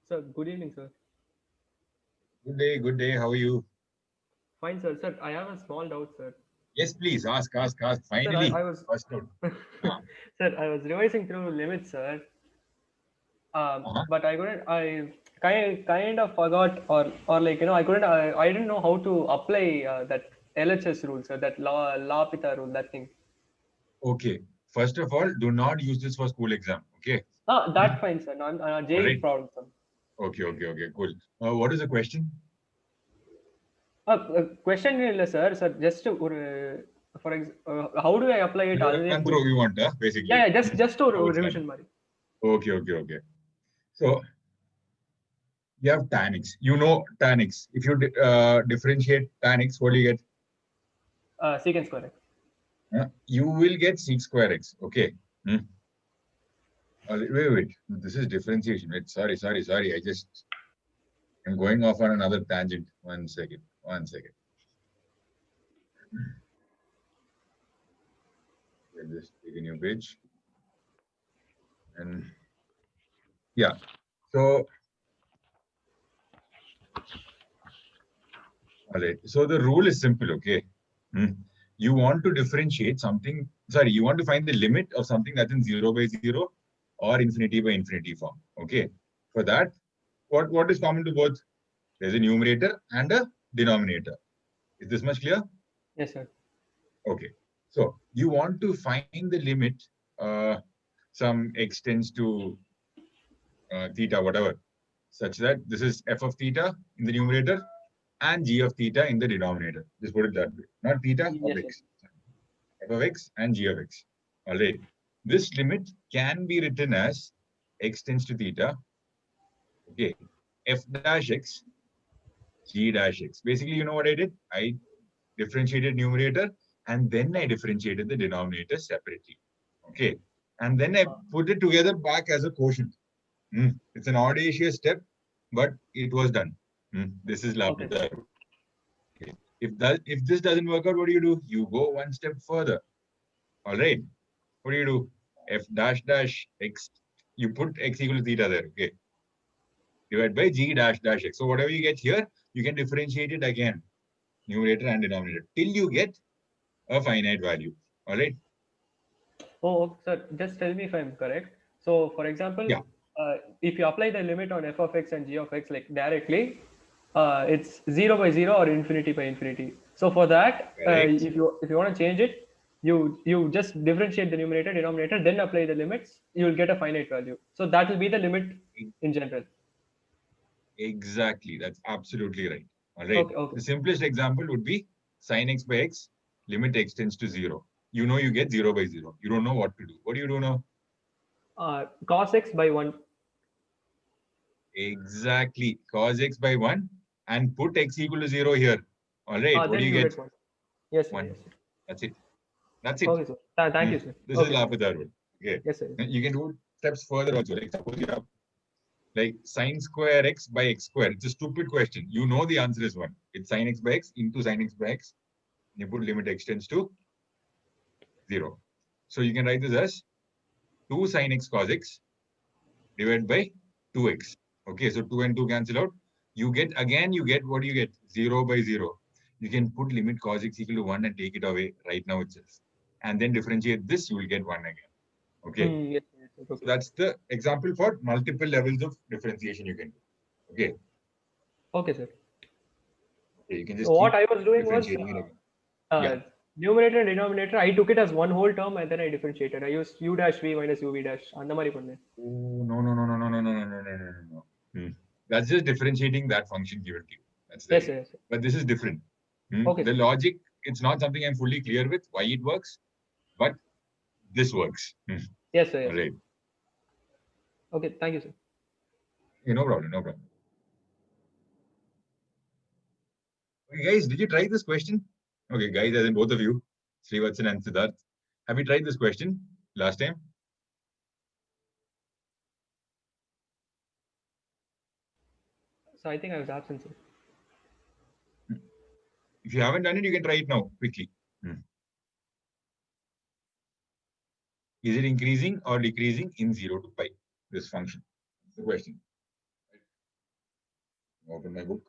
Sir, good evening, sir. Good day, good day. How are you? Fine, sir. Sir, I have a small doubt, sir. Yes, please ask, ask, ask. Sir, Finally, I was, first note. Uh, sir, I was revising through limits, sir. uh-huh. But I couldn't. I kind of forgot, or like I couldn't. I didn't know how to apply that LHS rule, sir. That law pita rule, that thing. Okay. First of all, do not use this for school exam. Okay. Ah, Hmm? that fine, sir. Non All JE right. problem, sir. Okay, okay, okay. Cool. What is the question? Question இல்லை sir. Sir, just ஒரு how do I apply it? அதுவே Run through புரியல. you want, Yeah, basically. yeah, just ஒரு How it's done. revision மாதிரி. Okay, okay, okay. So you have tan x. You know tan x. If you differentiate tan x, what do you get? Secant square x. You will get sec square x. Okay. Hmm. Wait, wait, wait. This is differentiation. Wait, sorry, sorry, sorry. I'm going off on another tangent. One second. One second. I'll just take a new page. And yeah, so all right. So the rule is simple, okay? Hmm. You want to differentiate something, sorry, you want to find the limit of something that's in 0 by 0 or infinity by infinity form. Okay. For that, what is common to both? There's a numerator and a denominator. Is this much clear? Yes, sir. Okay. So you want to find the limit, uh, some x tends to theta, whatever, such that this is f of theta in the numerator and g of theta in the denominator. Just put it that way. Not theta of Yes, sir. x. F of x and g of x. All right. This limit can be written as x tends to theta. Okay. F dash x, g dash x. Basically, you know what I did? I differentiated numerator and then I differentiated the denominator separately. Okay. And then I put it together back as a quotient. It's an audacious step, but it was done. This is Okay, L'Hopital sir. rule. Okay. If this doesn't work out, what do? You go one step further. All right. What do? F dash dash x. You put x equal to theta there. Okay. Divided by g dash dash x. So whatever you get here, you can differentiate it again, numerator and denominator, till you get a finite value. All right. Oh, sir, just tell me if I'm correct. So, for example, Yeah. if you apply the limit on f of x and g of x like directly, it's 0 by 0 or infinity by infinity. So for that, Correct. if you want to change it, you just differentiate the numerator denominator, then apply the limits. You will get a finite value. So that will be the limit E- in general. Exactly. That's absolutely right. All right. Okay, okay. The simplest example would be sin x by x, limit x tends to 0. You know you get 0 by 0. You don't know what to do. What do you do now? Cos x by 1. Exactly. Cos x by 1 and put x equal to 0 here. All right. What do Then you you get? get 1. Yes, sir. 1. Yes, sir. That's it. That's it. Okay, sir. Thank you, sir. This is Okay, fine. L'Hopital rule. Okay. Yes, sir. You can do steps further also. Like suppose you have like sine square x by x square. It's a stupid question. You know the answer is 1. It's sine x by x into sine x by x. You put limit x tends to 0. So you can write this as 2 sine x cos x divided by 2x. Okay, so 2 and 2 cancel out. You get what do you get? 0 by 0. You can put limit cos x equal to 1 and take it away right now itself. And then differentiate this, you will get 1 again. Okay, Yes, yes, yes. so Okay. that's the example for multiple levels of differentiation you can do. Okay, Okay, sir. okay, you can So just what keep I was doing was differentiating it again. Yeah. uh, numerator and denominator. I took it as one whole term and then I differentiated. I used u dash v minus uv dash. அந்த மாதிரி பண்ணேன். Oh, no, no, no, no, no, no, no, no, no, no, no, no, no. That's just differentiating that function given to you. That's the Yes, idea. sir. Yes, sir. But this is different. Okay, The sir. logic, it's not something I'm fully clear with why it works, but this works. Yes, sir. All Yes, sir. right. Okay, thank you, sir. Okay, no problem, no problem. Okay, guys, did you try this question? Okay, guys, as in both of you, Srivatsan and Siddharth, have you tried this question last time? So I think I was absent, sir. If you haven't done it, you can try it now quickly. Hmm. Is it increasing or decreasing in 0 to pi? This function. The question. Open my book.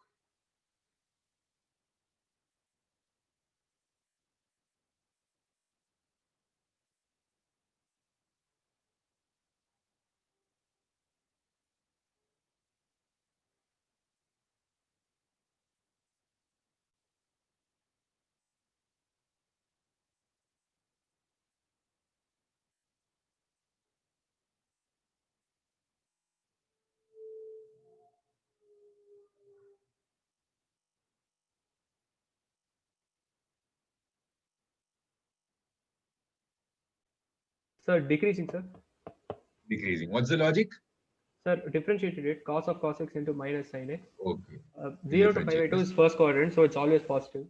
Sir, decreasing, sir. Decreasing. What's the logic? Sir, differentiated it, cos of cos x into minus sin x. Okay. 0 to pi by 2 is first quadrant, so it's always positive.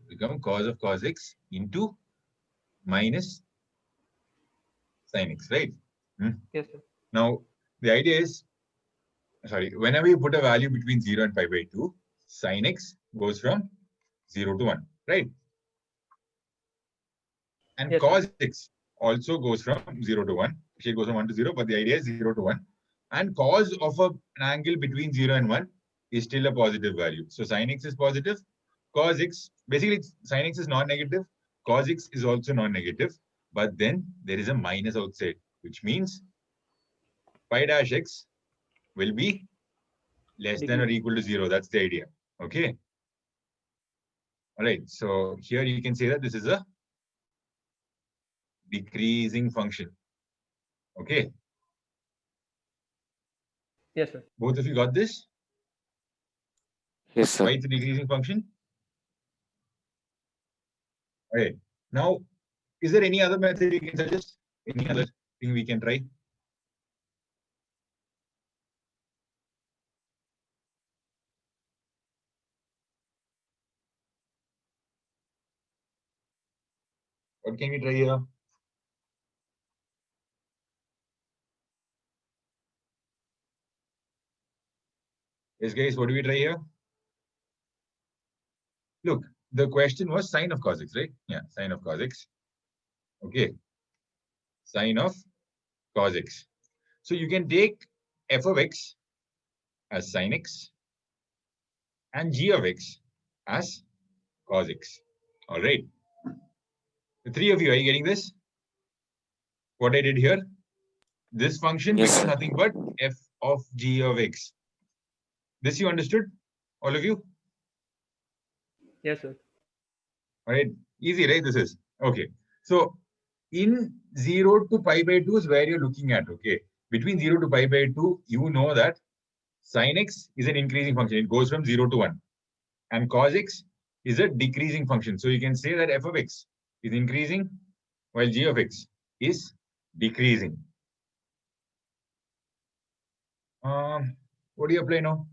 Become cos of cos x into minus sin x, right? Yes, sir. Now, the idea is, sorry, whenever you put a value between 0 and pi by 2, sin x goes from 0 to 1, right? And Yes, cos sir. x also goes from 0 to 1. She goes from 1 to 0, but the idea is 0 to 1. And cos of an angle between 0 and 1 is still a positive value. So sin x is positive. Cos x, basically sin x is non-negative. Cos x is also non-negative. But then there is a minus outside, which means pi dash x will be less than or equal to 0. That's the idea. Okay. All right. So here you can say that this is a decreasing function. Okay. Yes, sir. Both of you got this? Yes, sir. Why it's a decreasing function? Okay. Now, is there any other method you can suggest? Any other thing we can try? What can we try here? Yes, guys, what do we try here? Look, the question was sine of cos x, right? Yeah, sine of cos x. Okay. Sine of cos x. So you can take f of x as sine x and g of x as cos x. All right. The three of you, are you getting this? What I did here? This function Yes, becomes sir. nothing but f of g of x. This you understood? All of you? Yes, sir. All right. Easy, right? This is. Okay. So in 0 to pi by 2 is where you're looking at. Okay. Between 0 to pi by 2, you know that sin x is an increasing function. It goes from 0 to 1. And cos x is a decreasing function. So you can say that f of x is increasing while g of x is decreasing. What do you apply now?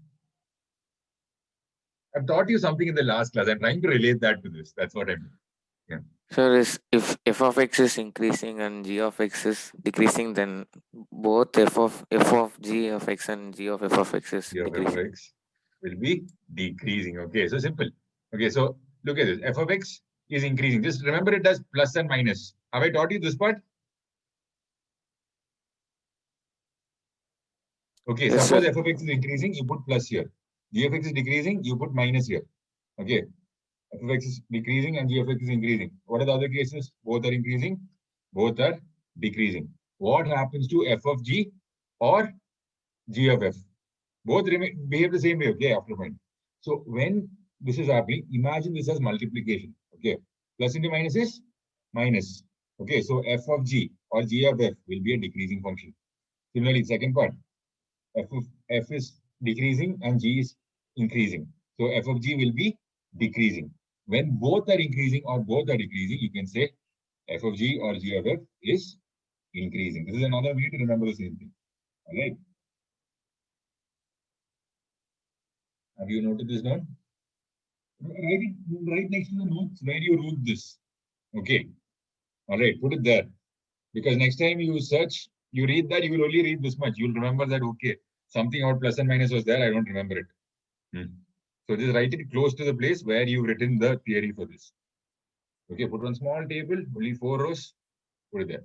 I've taught you something in the last class. I'm trying to relate that to this. That's what I'm doing. Yeah. Sir, if f of x is increasing and g of x is decreasing, then both f of g of x and g of f of x is G of f of decreasing. x will be decreasing. Okay, so simple. Okay, so look at this. F of x is increasing. Just remember it as plus and minus. Have I taught you this part? Okay, Yes, suppose sir. f of x is increasing, you put plus here. G of x is decreasing, you put minus here. Okay, f of x is decreasing and g of x is increasing. What are the other cases? Both are increasing, both are decreasing. What happens to f of g or g of f? Both behave the same way, okay, after point. So when this is happening, imagine this as multiplication. Okay, plus into minus is minus. Okay, so f of g or g of f will be a decreasing function. Similarly, second part, f is decreasing and g is increasing. So f of g will be decreasing. When both are increasing or both are decreasing, you can say f of g or g of f is increasing. This is another way to remember the same thing. All right. Have you noted this down? Write it right next to the notes where you wrote this. Okay. All right. Put it there. Because next time you search, you read that, you will only read this much. You'll remember that, okay, something about plus and minus was there. I don't remember it. So just write it close to the place where you've written the theory for this. Okay. Put one small table, only 4 rows. Put it there.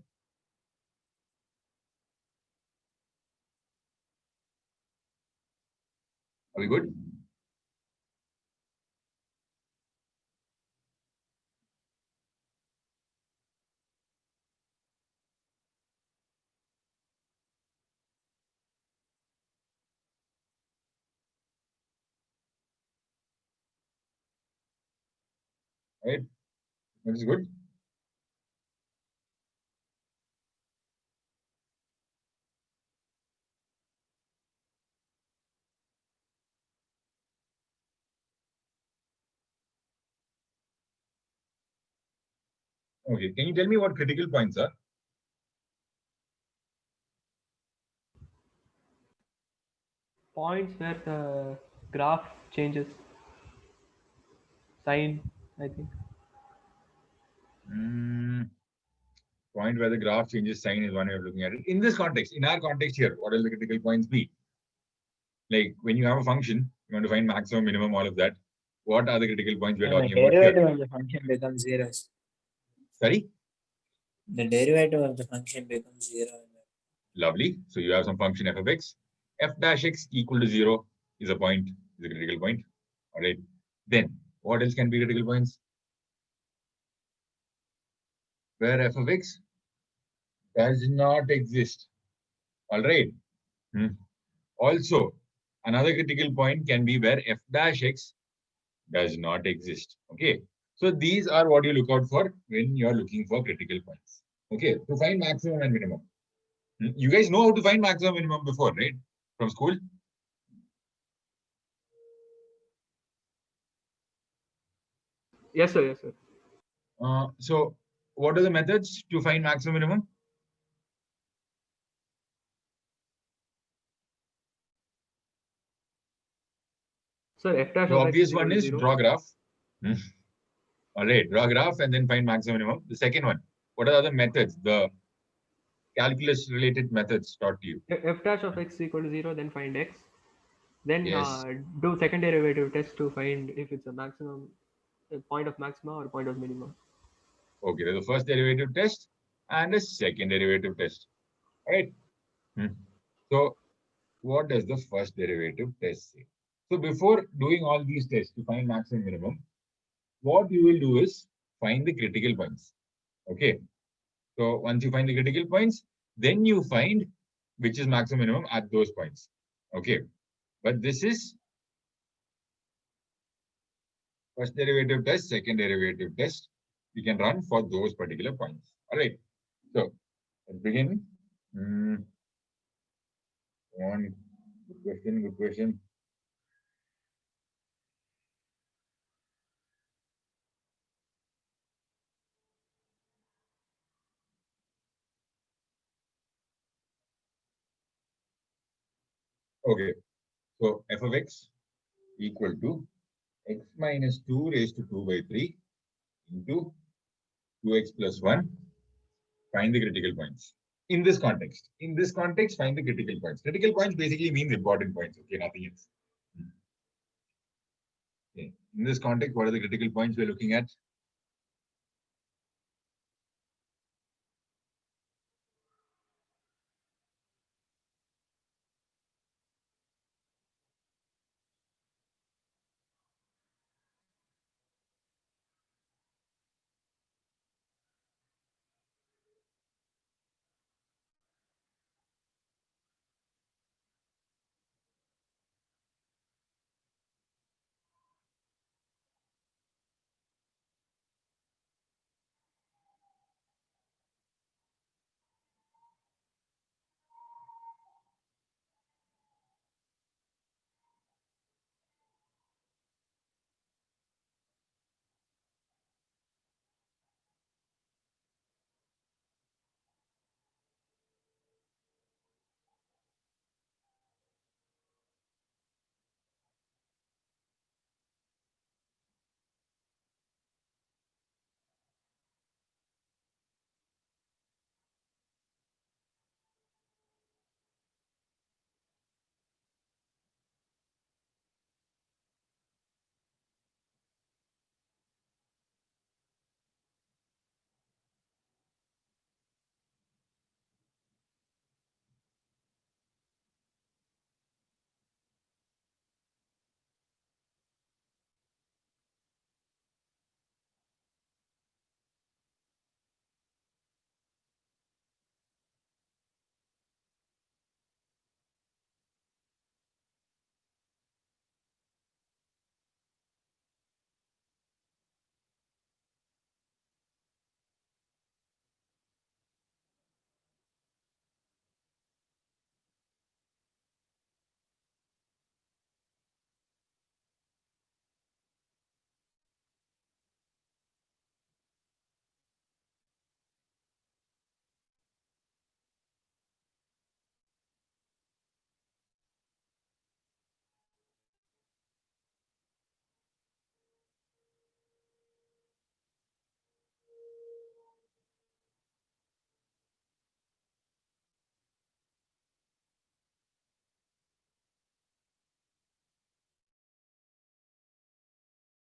Are we good? Right? That is good. Okay. Can you tell me what critical points are? Points where the graph changes sign, I think. Point where the graph changes sign is one way of looking at it. In this context, in our context here, what will the critical points be? Like when you have a function, you want to find maximum, minimum, all of that. What are the critical points we're And the talking about here? derivative of the function becomes zero. Sorry? The derivative of the function becomes zero. Lovely. So you have some function f of x. F dash x equal to 0 is a point, is a critical point. All right. Then what else can be critical points? Where f of x does not exist. All right. Also, another critical point can be where f dash x does not exist. Okay. So these are what you look out for when you're looking for critical points. Okay. To find maximum and minimum. You guys know how to find maximum minimum before, right? From school? Yes, sir. Yes, sir. So what are the methods to find maximum minimum? Sir, f dash The of x obvious is one equal to is 0. draw graph. All right, draw graph and then find maximum minimum. The second one, what are the other methods? The calculus related methods taught to you. F dash of x is equal to 0, then find x. Then Yes. do second derivative test to find if it's a maximum, a point of maxima or point of minimum. Okay, there's a first derivative test and a second derivative test. All right. So what does the first derivative test say? So before doing all these tests to find maximum minimum, what you will do is find the critical points. Okay. So once you find the critical points, then you find which is maximum minimum at those points. Okay. But this is first derivative test, second derivative test. We can run for those particular points. All right. So let's begin. One good question. Good question. Okay. So f of x equal to x minus 2 raised to 2 by 3 into 2x plus 1. Find the critical points. In this context, find the critical points. Critical points basically means important points. Okay, nothing else. Okay. In this context, what are the critical points we're looking at?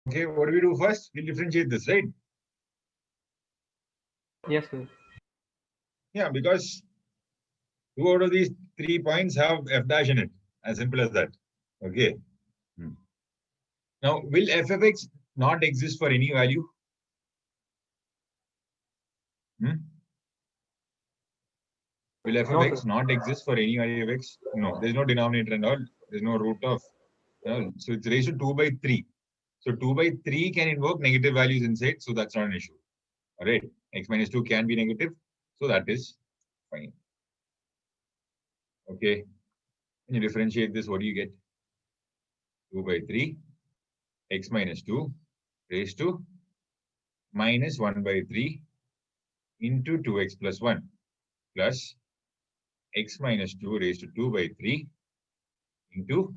Okay, what do we do first? We'll differentiate this, right? Yes, sir. Yeah, because 2 out of these 3 points have f dash in it. As simple as that. Okay. Now, will f of x not exist for any value? Will f of No, x sir. not exist for any value of x? No, there's no denominator and all. There's no root of. So it's raised to 2 by 3. So 2 by 3 can invoke negative values inside. So that's not an issue. All right. X minus 2 can be negative. So that is fine. Okay. When you differentiate this, what do you get? 2 by 3 x minus 2 raised to minus 1 by 3 into 2x plus 1 plus x minus 2 raised to 2 by 3 into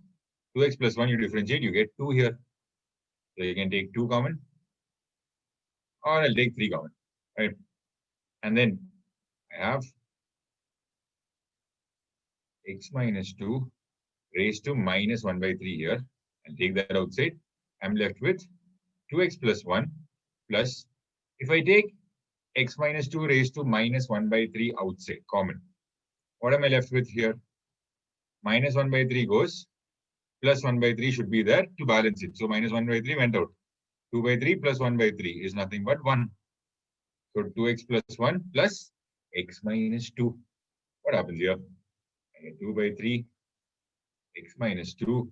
2x plus 1. You differentiate, you get 2 here. So you can take 2 common, or I'll take 3 common, right? And then I have x minus 2 raised to minus 1 by 3 here. I'll take that outside. I'm left with 2x plus 1 plus, if I take x minus 2 raised to minus 1 by 3 outside, common, what am I left with here? Minus 1 by 3 goes, plus 1 by 3 should be there to balance it. So minus 1 by 3 went out. 2 by 3 plus 1 by 3 is nothing but 1. So 2x plus 1 plus x minus 2. What happens here? I get 2 by 3, x minus 2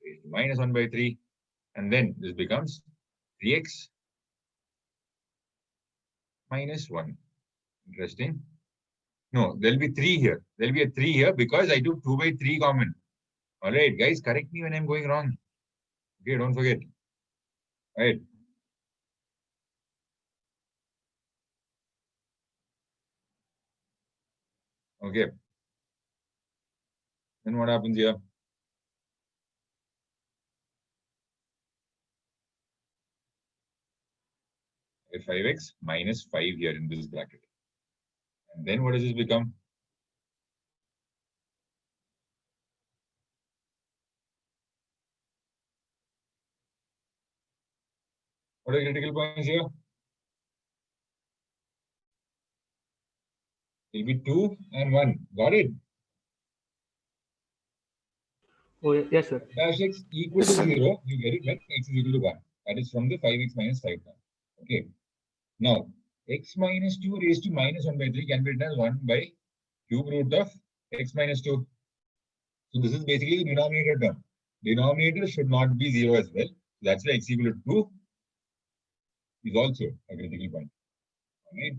raised to minus 1 by 3. And then this becomes 3x minus 1. Interesting. No, there'll be 3 here. There'll be a 3 here because I took 2 by 3 common. All right, guys, correct me when I'm going wrong. Okay, don't forget. All right. Okay. Then what happens here? I get 5x minus 5 here in this bracket. And then what does this become? What are the critical points here? It'll be 2 and 1. Got it? Oh, yes, sir. Dash x equal to 0, you get it when x is equal to 1. That is from the 5x minus 5 term. Okay. Now, x minus 2 raised to minus 1 by 3 can be written as 1 by cube root of x minus 2. So this is basically the denominator term. Denominator should not be 0 as well. That's why x equal to 2 is also a critical point. All right.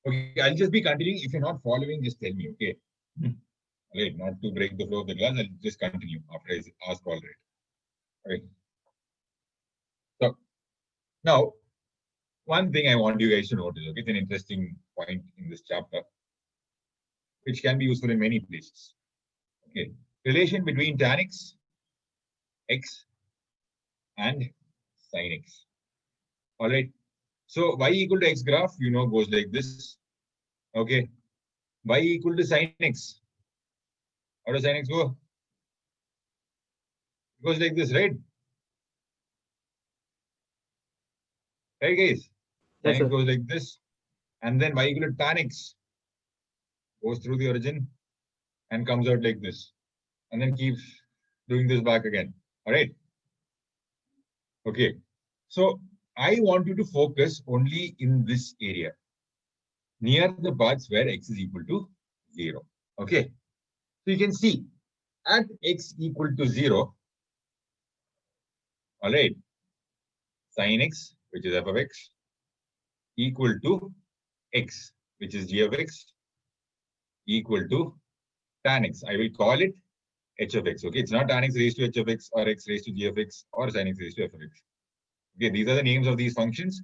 Okay, I'll just be continuing. If you're not following, just tell me, okay? All right, not to break the flow of the class, I'll just continue after I ask all right. All right. So now, one thing I want you guys to notice, okay, it's an interesting point in this chapter, which can be useful in many places. Okay, relation between tan x, and sin x. All right. So y equal to x graph, you know, goes like this. Okay. Y equal to sin x. How does sin x go? It goes like this, right? Right, guys? Sin Yes, x sir. goes like this. And then y equal to tan x goes through the origin and comes out like this. And then keeps doing this back again. All right. Okay. So I want you to focus only in this area, near the parts where x is equal to 0. Okay. So you can see at x equal to 0, all right, sin x, which is f of x, equal to x, which is g of x, equal to tan x. I will call it h of x. Okay, it's not tan x raised to h of x or x raised to g of x or sin x raised to f of x. Okay, these are the names of these functions.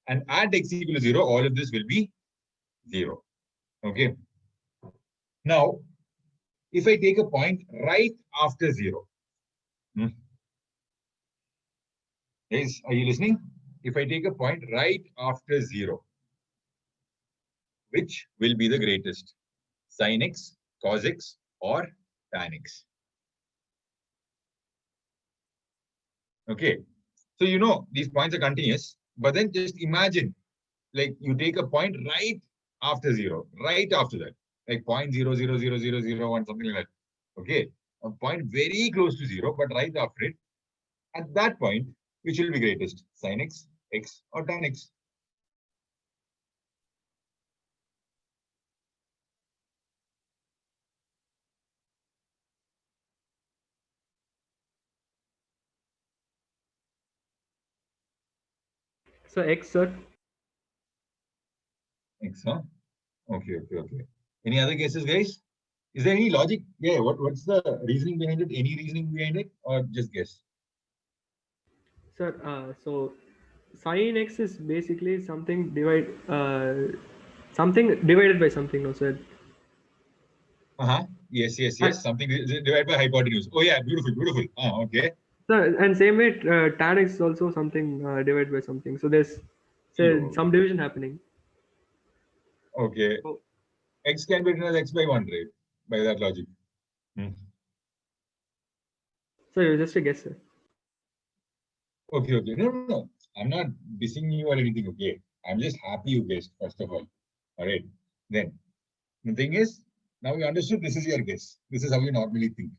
And at x equal to 0, all of this will be 0. Okay. Now, if I take a point right after 0, guys, are you listening? If I take a point right after 0, which will be the greatest? Sin x, cos x, or tan x. Okay. So you know these points are continuous, but then just imagine like you take a point right after 0, right after that, like 0.0000001, something like that. Okay. A point very close to 0, but right after it, at that point, which will be greatest? Sin x, x, or tan x? So X, sir. X, huh? Okay. Any other guesses, guys? Is there any logic? Yeah, what's the reasoning behind it? Any reasoning behind it, or just guess? Sir, so sin X is basically something something divided by something, no, sir. Yes. And, Something divided by hypotenuse. Oh yeah, beautiful. Okay. sir, and same way, tan X is also something divided by something. So there's Yo. some division happening. Okay. So, X can be written as x by 1, right? By that logic. so just a guess, sir. Okay. No. I'm not dissing you or anything, okay? I'm just happy you guessed, first of all. All right. Then, the thing is, now you understood this is your guess. This is how you normally think.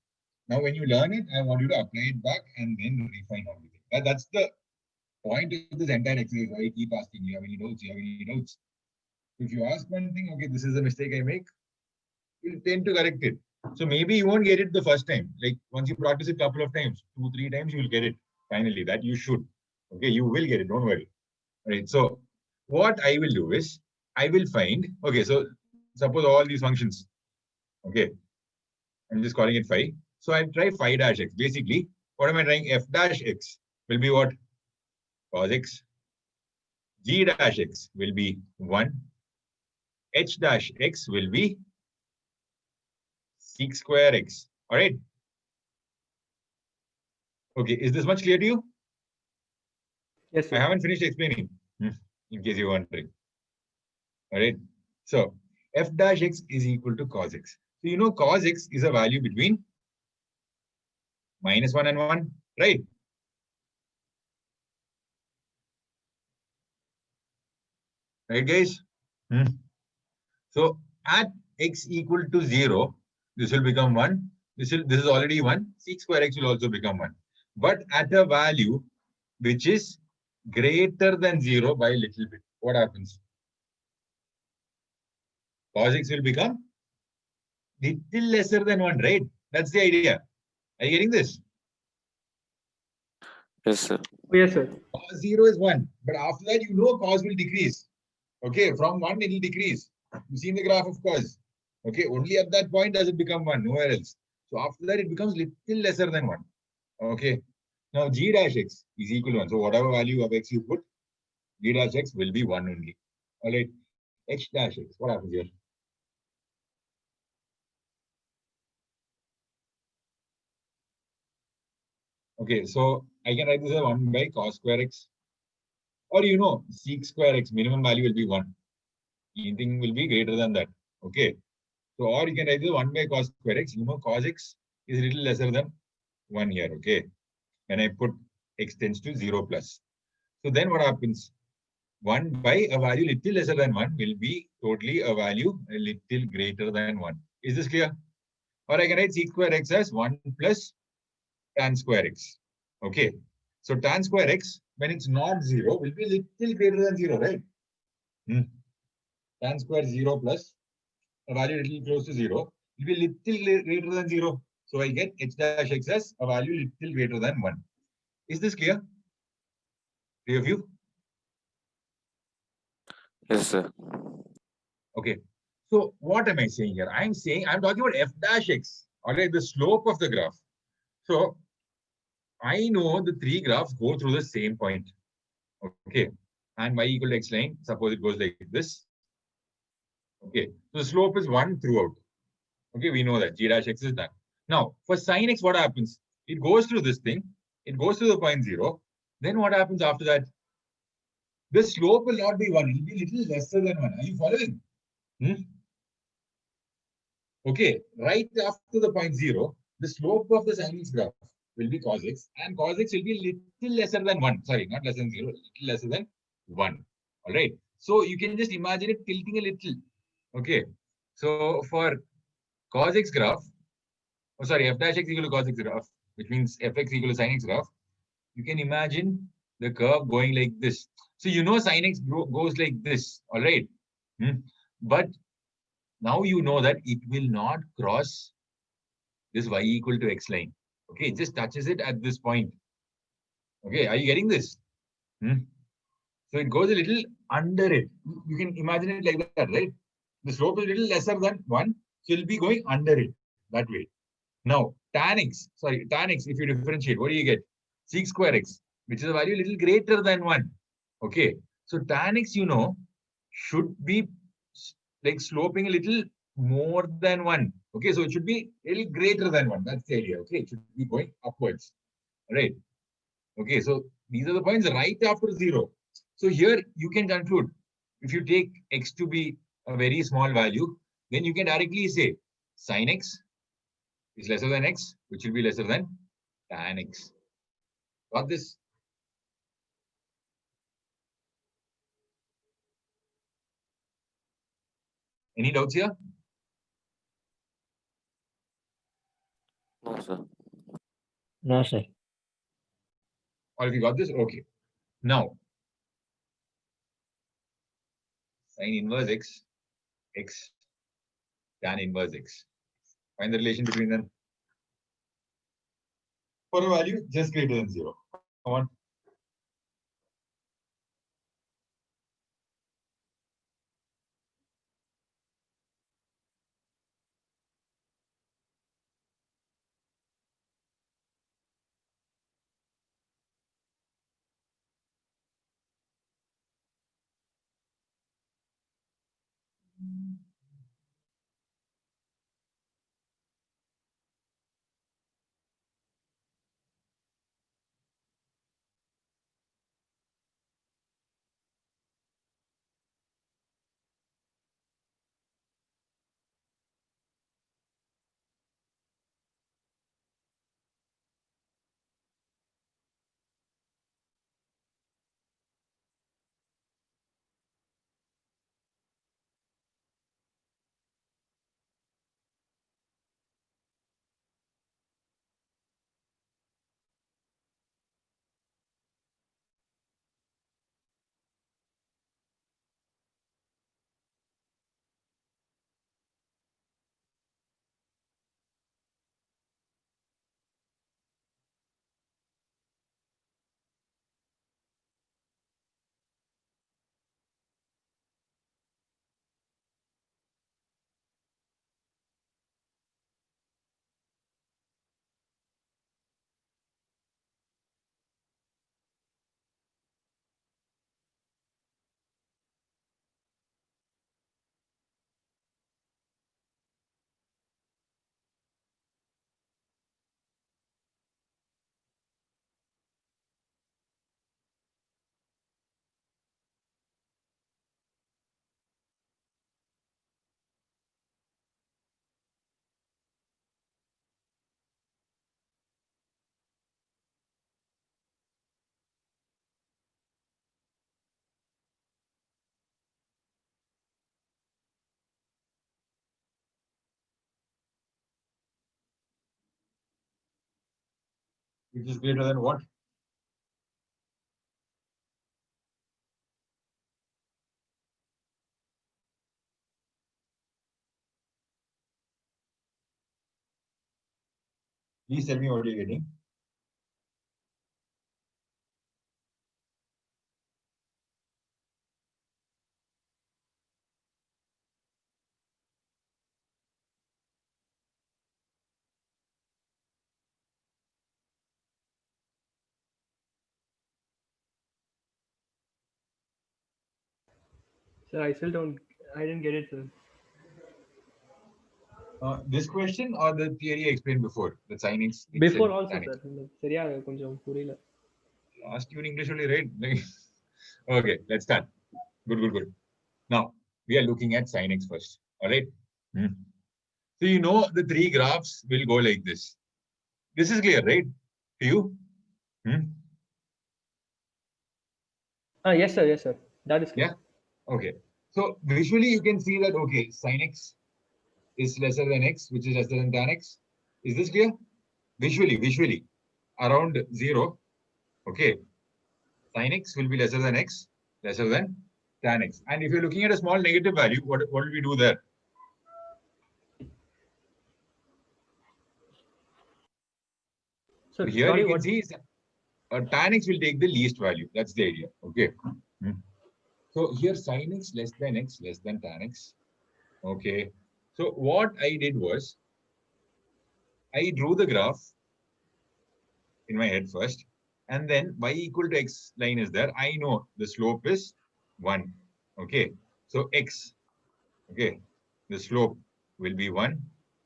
Now, when you learn it, I want you to apply it back and then refine everything. That's the point of this entire exercise. I keep asking you have any notes? You have any notes? If you ask one thing, okay, this is a mistake I make, you'll tend to correct it. So maybe you won't get it the first time. Like once you practice it a couple of times, 2-3 times, you will get it. Finally, that you should. Okay, you will get it. Don't worry. All right. So what I will do is I will find. Okay. So suppose all these functions. Okay. I'm just calling it phi. So I try phi dash x. Basically, what am I trying? F dash x will be what? Cos x. G dash x will be 1. H dash x will be sec square x. All right. Okay. Is this much clear to you? Yes, I sir. haven't finished explaining, in case you're wondering. All right. So f dash x is equal to cos x. So you know cos x is a value between -1 and 1, right? Right, guys? So at x equal to 0, this will become 1. This is already 1. Sec square x will also become 1. But at a value which is greater than 0 by a little bit, what happens? Cos x will become little lesser than 1, right? That's the idea. Are you getting this? Yes, sir. Yes, sir. Cos 0 is 1. But after that, you know cos will decrease. Okay, from 1 it will decrease. You see in the graph of cos. Okay, only at that point does it become 1, nowhere else. So after that, it becomes little lesser than 1. Okay. Now g dash x is equal to 1. So whatever value of x you put, g dash x will be 1 only. All right. H dash x. What happens here? Okay, so I can write this as 1 by cos square x. Or you know, sec square x, minimum value will be 1. Anything will be greater than that. Okay. So, or you can write this 1 by cos square x. You know, cos x is a little lesser than 1 here. Okay. And I put x tends to 0 plus. So then what happens? 1 by a value little lesser than 1 will be totally a value a little greater than 1. Is this clear? Or I can write sec square x as 1 plus tan square x. Okay. So tan square x, when it's not 0, will be little greater than 0, right? Tan square 0 plus a value little close to 0 will be little greater than 0. So I get h dash x as a value little greater than 1. Is this clear? Three of you? Yes, sir. Okay. So what am I saying here? I'm talking about f dash x. All right, the slope of the graph. So I know the 3 graphs go through the same point. Okay. And y equal to x line, suppose it goes like this. Okay. So the slope is 1 throughout. Okay, we know that g dash x is done. Now, for sin x, what happens? It goes through this thing. It goes through the point 0. Then what happens after that? The slope will not be 1. It will be little lesser than 1. Are you following? Okay, right after the point 0, the slope of the sin x graph will be cos x, and cos x will be little lesser than 1. Sorry, not less than 0, little lesser than 1. All right. So you can just imagine it tilting a little. Okay. So for cos x graph, oh sorry, f dash x equal to cos x graph, which means fx equal to sin x graph, you can imagine the curve going like this. So you know sin x goes like this. All right. But now you know that it will not cross this y equal to x line. Okay, it just touches it at this point. Okay, are you getting this? So it goes a little under it. You can imagine it like that, right? The slope is a little lesser than 1, so it'll be going under it that way. Now, tan x, if you differentiate, what do you get? Sec square x, which is a value a little greater than 1. Okay, so tan x, you know, should be like sloping a little more than 1. Okay, so it should be a little greater than 1. That's the idea. Okay, it should be going upwards. Right. Okay, so these are the points right after 0. So here you can conclude, if you take x to be a very small value, then you can directly say sin x is lesser than x, which will be lesser than tan x. Got this? Any doubts here? No, sir. No, sir. Or if you got this, okay. Now, sin inverse x, x, tan inverse x. Find the relation between them. For a value just greater than 0. Come on. Which is greater than what? Please tell me what you're getting. Sir, I still don't. I didn't get it, sir. This question or the theory I explained before, the sin x. Before also, tan x. sir. சரியா கொஞ்சம் புரியல. Last you in English only, right? Okay, let's start. Good. Now, we are looking at sin x first. All right. So you know the three graphs will go like this. This is clear, right? To you? Yes, sir. Yes, sir. That is clear. Yeah. Okay. So visually you can see that, okay, sin x is lesser than x, which is lesser than tan x. Is this clear? Visually, around 0. Okay. Sin x will be lesser than x, lesser than tan x. And if you're looking at a small negative value, what will we do there? So Here sorry, you can what? see tan x will take the least value. That's the idea. Okay. So here sin x less than tan x. Okay. So what I did was I drew the graph in my head first, and then y equal to x line is there. I know the slope is 1. Okay. So x. Okay. The slope will be 1.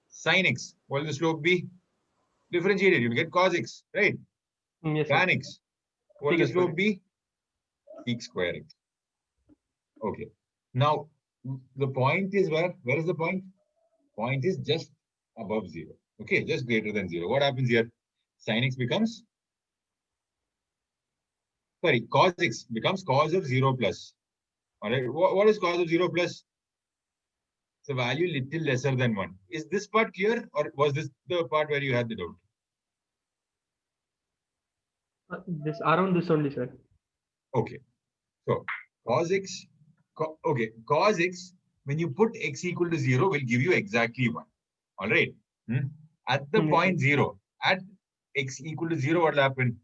Sin x. What will the slope be? Differentiated. You'll get cos x, right? Yes, sir. Tan x. What will the Sec square slope be? Sec square x. Okay. Now, the point is where is the point? Point is just above 0. Okay, just greater than 0. What happens here? Sin x becomes, sorry, cos x becomes cos of 0 plus. All right. What is cos of 0 plus? The value little lesser than 1. Is this part clear, or was this the part where you had the doubt? This around this only, sir. Okay. So cos x, cos x, when you put x equal to 0, will give you exactly 1. All right. At the Yes, point sir. 0, at x equal to 0, what will happen?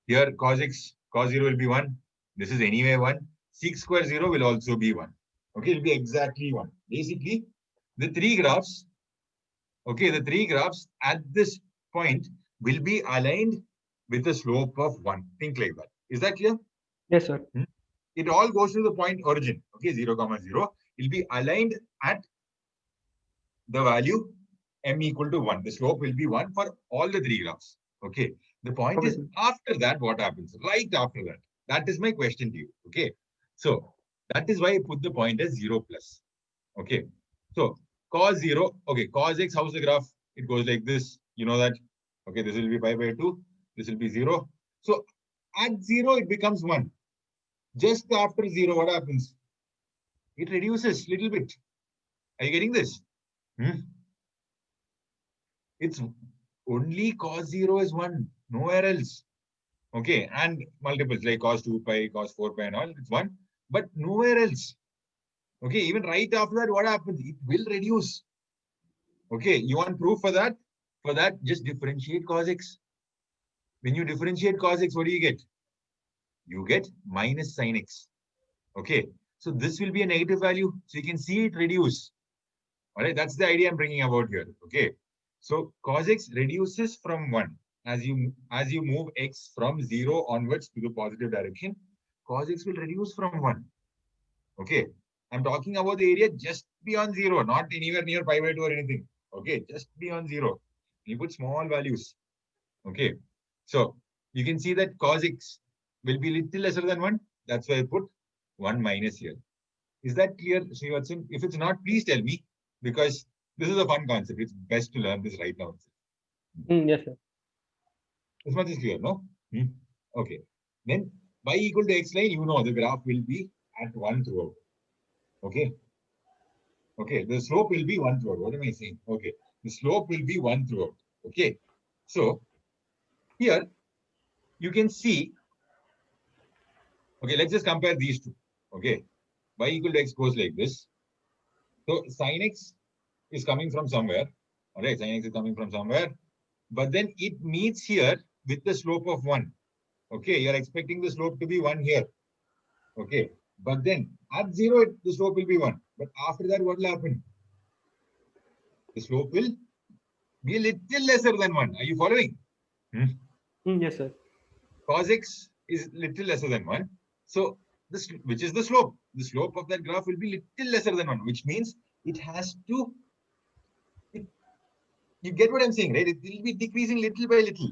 Here cos 0 will be 1. This is anyway 1. Sec square 0 will also be 1. Okay, it will be exactly 1. Basically, the three graphs, okay, the three graphs at this point will be aligned with a slope of 1. Think like that. Is that clear? Yes, sir. It all goes to the point origin. Okay, 0, 0. It will be aligned at the value m equal to 1. The slope will be 1 for all the three graphs. Okay. The point Okay, is, sir. after that, what happens? Right after that. That is my question to you. Okay. So that is why I put the point as 0 plus. Okay. So cos 0. Okay. Cos x, how's the graph? It goes like this. You know that. Okay. This will be pi by 2. This will be 0. So at 0, it becomes 1. Just after 0, what happens? It reduces little bit. Are you getting this? It's only cos 0 is 1, nowhere else. Okay, and multiples like cos 2 pi, cos 4 pi and all, it's 1, but nowhere else. Okay, even right after that, what happens? It will reduce. Okay, you want proof for that? For that, just differentiate cos x. When you differentiate cos x, what do you get? You get minus sin x. Okay, so this will be a negative value. So you can see it reduce. All right, that's the idea I'm bringing about here. Okay, so cos x reduces from 1 as you move x from 0 onwards to the positive direction. Cos x will reduce from 1. Okay, I'm talking about the area just beyond 0, not anywhere near pi by 2 or anything. Okay, just beyond 0. You put small values. Okay, so you can see that cos x will be little lesser than 1. That's why I put 1 minus here. Is that clear, Srivatsan? If it's not, please tell me, because this is a fun concept. It's best to learn this right now. Yes, sir. This much is clear, no? Okay. Then y equal to x line, you know the graph will be at 1 throughout. Okay. Okay. The slope will be 1 throughout. What am I saying? Okay. The slope will be 1 throughout. Okay. So here you can see. Okay, let's just compare these two. Okay. Y equal to x goes like this. So sin x is coming from somewhere. All right, sin x is coming from somewhere. But then it meets here with the slope of 1. Okay, you're expecting the slope to be 1 here. Okay, but then at 0, the slope will be 1. But after that, what will happen? The slope will be a little lesser than 1. Are you following? Yes, sir. Cos x is little lesser than 1. So, this, which is the slope? The slope of that graph will be little lesser than 1, which means it has to. You get what I'm saying, right? It will be decreasing little by little.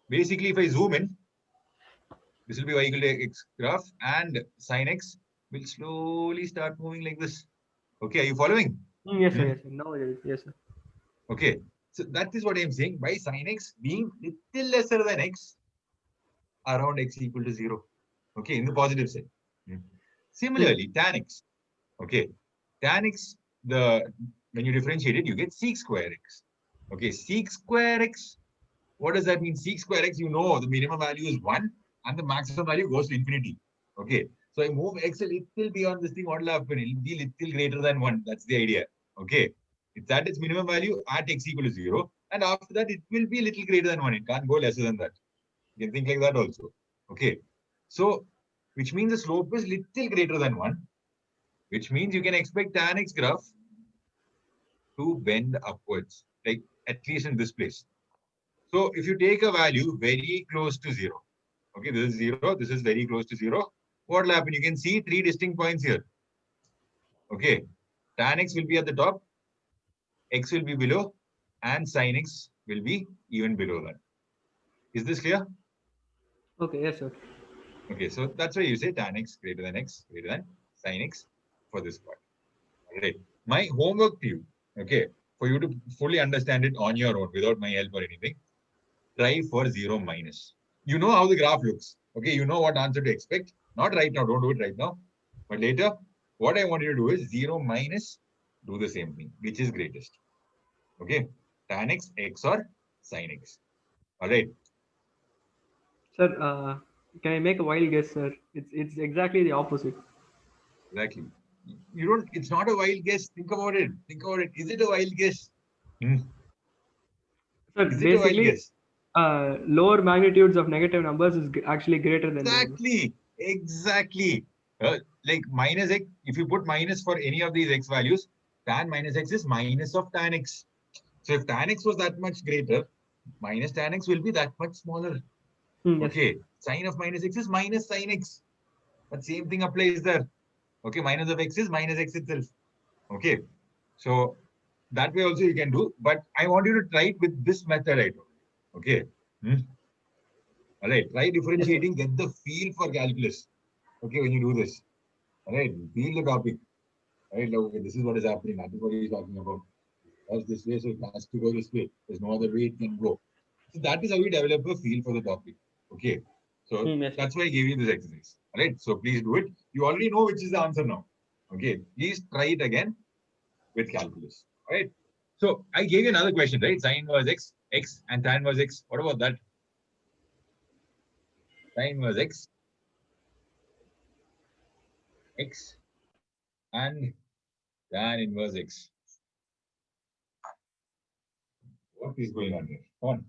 Basically, if I zoom in, this will be y equal to x graph, and sin x will slowly start moving like this. Okay, are you following? Yes, sir. Hmm? Yes, sir. Now it is. Yes, sir. Okay. So that is what I'm saying. By sin x being little lesser than x, around x equal to 0. Okay, in the positive side. Hmm. Similarly, tan x. Okay, tan x, when you differentiate it, you get sec square x. Okay, sec square x. What does that mean? Sec square x, you know, the minimum value is 1 and the maximum value goes to infinity. Okay, so I move x a little beyond this thing. What will happen? It will be little greater than 1. That's the idea. Okay, it's at its minimum value at x equal to 0. And after that, it will be a little greater than 1. It can't go lesser than that. You can think like that also. Okay, so which means the slope is little greater than 1, which means you can expect tan x graph to bend upwards, like at least in this place. So if you take a value very close to 0, okay, this is 0, this is very close to 0, what will happen? You can see 3 distinct points here. Okay, tan x will be at the top, x will be below, and sin x will be even below that. Is this clear? Okay. Yes, sir. Okay, so that's why you say tan x greater than sin x for this part. All right. My homework to you, okay, for you to fully understand it on your own without my help or anything, try for 0 minus. You know how the graph looks. Okay, you know what answer to expect. Not right now, don't do it right now. But later, what I want you to do is 0 minus, do the same thing, which is greatest. Okay, tan x, x or sin x. All right. Sir, can I make a wild guess, sir? It's exactly the opposite. Exactly. You don't, it's not a wild guess. Think about it. Think about it. Is it a wild guess? Sir, Is it a wild basically, guess? lower magnitudes of negative numbers is actually greater than 1. Exactly. Exactly. Like minus x, if you put minus for any of these x values, tan minus x is minus of tan x. So if tan x was that much greater, minus tan x will be that much smaller. Yes. Okay. Sine of minus x is minus sin x. But same thing applies there. Okay. Minus of x is minus x itself. Okay. So that way also you can do. But I want you to try it with this method. I told you. Okay. All right. Try Yes, sir. differentiating. Get the feel for calculus. Okay. When you do this. All right. Feel the topic. All right. Okay. This is what is happening. That is what he's talking about. That's this way. So it has to go this way. There's no other way it can go. So that is how we develop a feel for the topic. Okay. So Yes, sir. that's why I gave you this exercise. All right. So please do it. You already know which is the answer now. Okay. Please try it again with calculus. All right. So I gave you another question, right? Sin inverse x, x and tan inverse x. What about that? Sin inverse x, x and tan inverse x. What is going on here? Come on.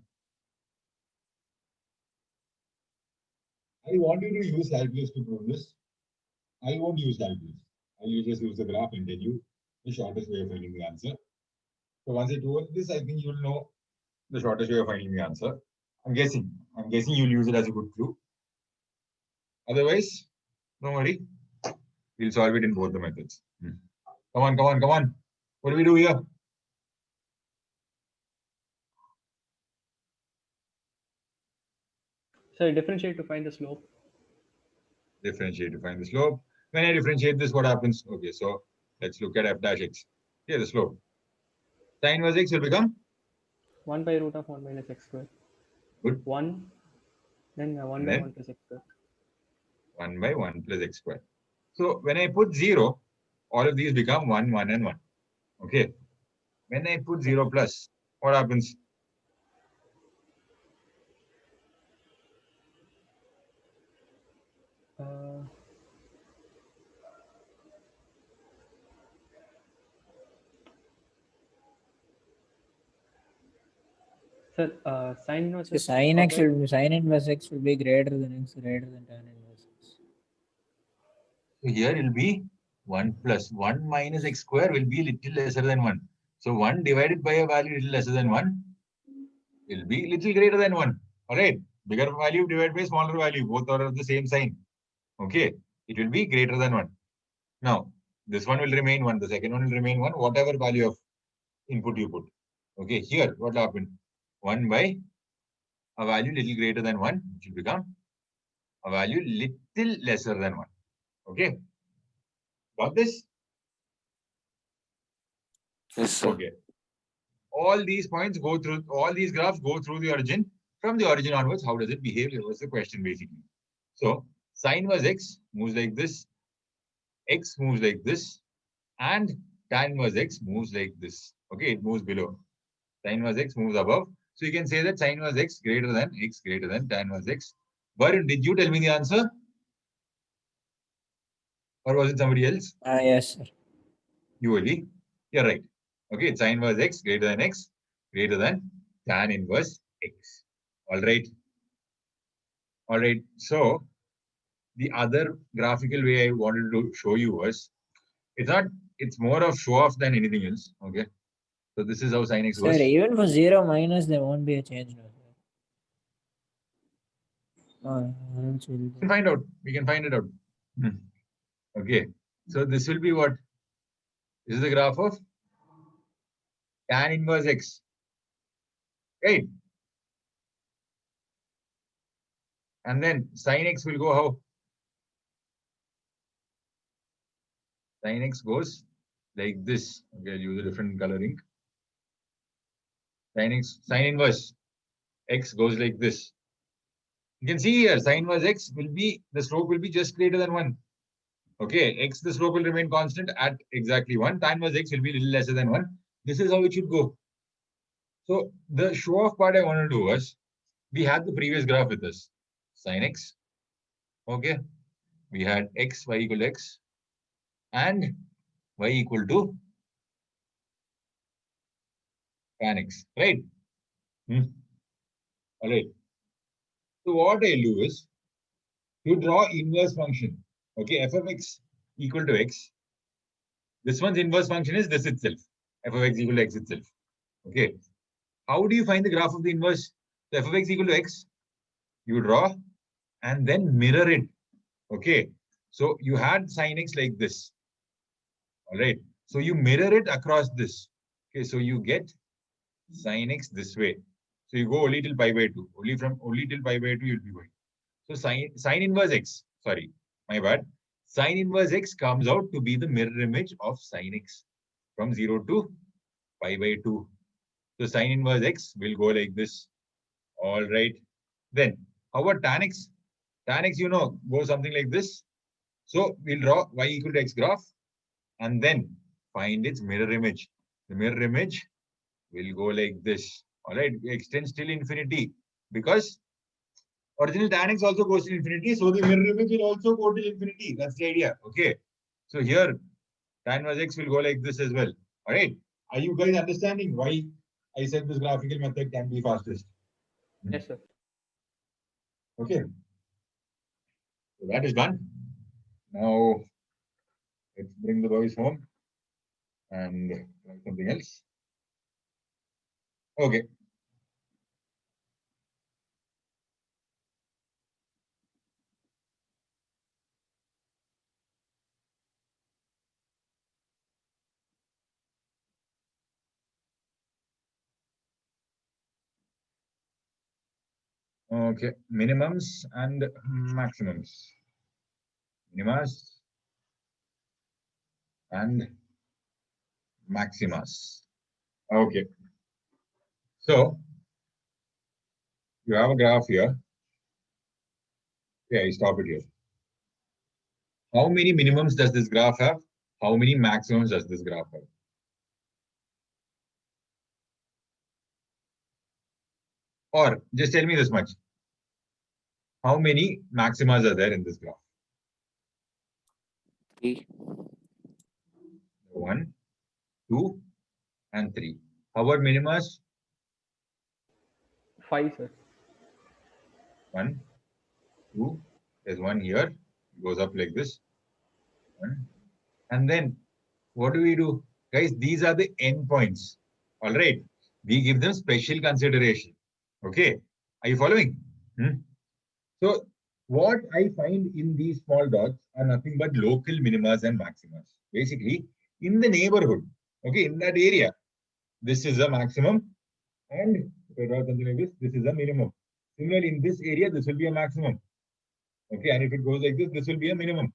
I want you to use calculus to prove this. I won't use calculus. I'll just use the graph and tell you the shortest way of finding the answer. So once I do this, I think you'll know the shortest way of finding the answer. I'm guessing. I'm guessing you'll use it as a good clue. Otherwise, don't worry. We'll solve it in both the methods. Come on, come on, come on. What do we do here? Sir, differentiate to find the slope. Differentiate to find the slope. When I differentiate this, what happens? Okay, so let's look at f dash x. Here, the slope. Sin inverse x will become 1 by root of 1 minus x square. good. 1, then 1 And by then 1 plus x square. 1 by 1 plus x square. So when I put 0, all of these become 1, 1, and 1. Okay. When I put 0 plus, what happens? Uh, Sir, sin inverse So x. sin x Okay. will sin inverse x will be greater than x greater than tan inverse x. So here it will be 1 plus 1 minus x square will be little lesser than 1. So 1 divided by a value little lesser than 1 will be little greater than 1. All right. Bigger value divided by smaller value. Both are of the same sign. Okay. It will be greater than 1. Now, this one will remain 1. The second one will remain 1. Whatever value of input you put. Okay. Here, what will happen? 1 by a value little greater than 1, which will become a value little lesser than 1. Okay. Got this? Yes, sir. Okay. All these points go through, all these graphs go through the origin. From the origin onwards, how does it behave? That was the question basically. So sine inverse x moves like this, x moves like this, and tan inverse x moves like this. Okay, it moves below. Sine inverse x moves above. So you can say that sine inverse x greater than tan inverse x. Varun, did you tell me the answer? Or was it somebody else? Yes, sir. You only? You're right. Okay, sine inverse x greater than tan inverse x. All right. All right. So the other graphical way I wanted to show you was, it's more of show off than anything else. Okay. So this is how sine x Sir, was. even for 0 minus, there won't be a change. No, sir. Else will We can find out. We can find it out. Okay. So this will be what? This is the graph of tan inverse x. Right. And then sine x will go how? Sine x goes like this. Okay, I'll use a different coloring. Sine inverse x goes like this. You can see here, sine inverse x will be, the slope will be just greater than 1. Okay, x, the slope will remain constant at exactly 1. Tan inverse x will be a little lesser than 1. This is how it should go. So the show off part I want to do was, we had the previous graph with us. Sine x. Okay. We had x, y equal to x. And y equal to tan x. Right? All right. So what I'll do is, to draw inverse function. Okay, f of x equal to x. This one's inverse function is this itself. F of x equal to x itself. Okay. How do you find the graph of the inverse? So f of x equal to x, you draw and then mirror it. Okay. So you had sine x like this. All right. So you mirror it across this. Okay. So you get sine x this way. So you go only till pi by 2. Only till pi by 2 you'll be going. So sine inverse x, sorry, my bad. Sine inverse x comes out to be the mirror image of sine x from 0 to pi by 2. So sine inverse x will go like this. All right. Then, how about tan x? Tan x, goes something like this. So we'll draw y equal to x graph and then find its mirror image. The mirror image will go like this. All right. It extends till infinity because original tan x also goes to infinity. So the mirror image will also go to infinity. That's the idea. Okay. So here, tan inverse x will go like this as well. All right. Are you guys understanding why I said this graphical method can be fastest? Yes, sir. Okay. So that is done. Now, let's bring the boys home and try something else. Okay. Okay. Minimums and maximums. Minimas and maximas. Okay. So, you have a graph here. Okay, I stop it here. How many minimums does this graph have? How many maximums does this graph have? Or just tell me this much. How many maximas are there in this graph? 3. 1, 2, and 3. How about minimas? 5, sir. 1, 2, there's one here, it goes up like this. 1. And then what do we do? Guys, these are the endpoints. All right. We give them special consideration. Okay. Are you following? So what I find in these small dots are nothing but local minimas and maximas. Basically, in the neighborhood, okay, in that area, this is a maximum. And if I draw something like this is a minimum. Similarly, in this area, this will be a maximum. Okay, and if it goes like this will be a minimum.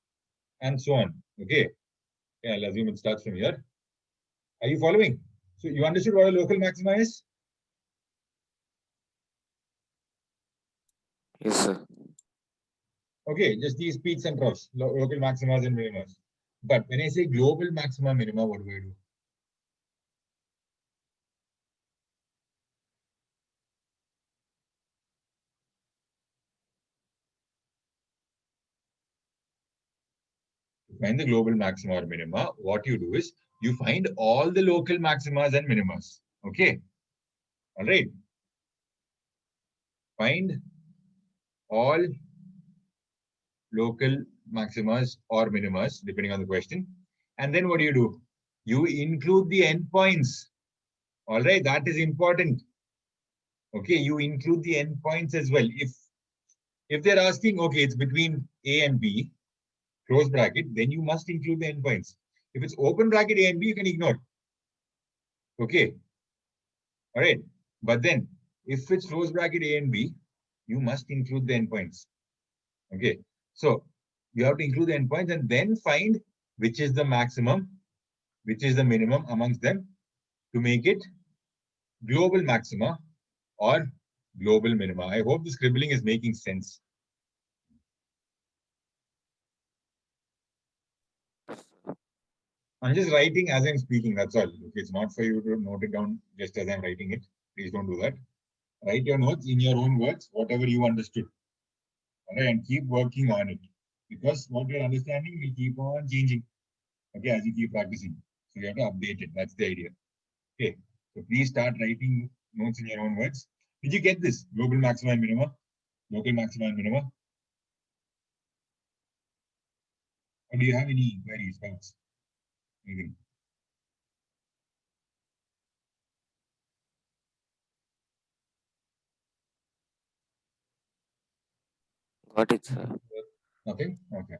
And so on. Okay. Yeah, I'll assume it starts from here. Are you following? So you understood what a local maxima is? Yes, sir. Okay, just these peaks and troughs, local maximas and minimas. But when I say global maxima minima, what do I do? To find the global maxima or minima, what you do is you find all the local maximas and minimas. Okay. All right. Find all local maximas or minimas, depending on the question. And then what do? You include the endpoints. All right, that is important. Okay, you include the endpoints as well. If they're asking, okay, it's between A and B, close bracket, then you must include the endpoints. If it's open bracket A and B, you can ignore. Okay. All right. But then if it's close bracket A and B, you must include the endpoints. Okay. So you have to include the endpoints and then find which is the maximum, which is the minimum amongst them to make it global maxima or global minima. I hope the scribbling is making sense. I'm just writing as I'm speaking. That's all. Okay, it's not for you to note it down just as I'm writing it. Please don't do that. Write your notes in your own words, whatever you understood. All right, and keep working on it because what you're understanding will keep on changing. Okay, as you keep practicing. So you have to update it. That's the idea. Okay, so please start writing notes in your own words. Did you get this? Global maxima and minima, local maxima and minima. Or do you have any queries, doubts, anything? Got it, sir. Nothing? Okay.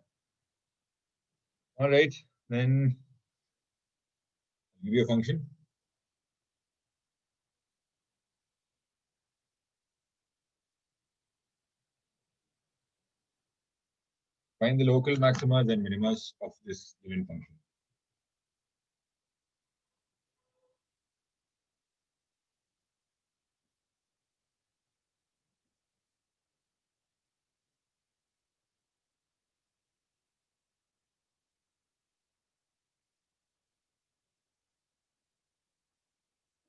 All right, then give you a function. Find the local maximas and minimas of this given function.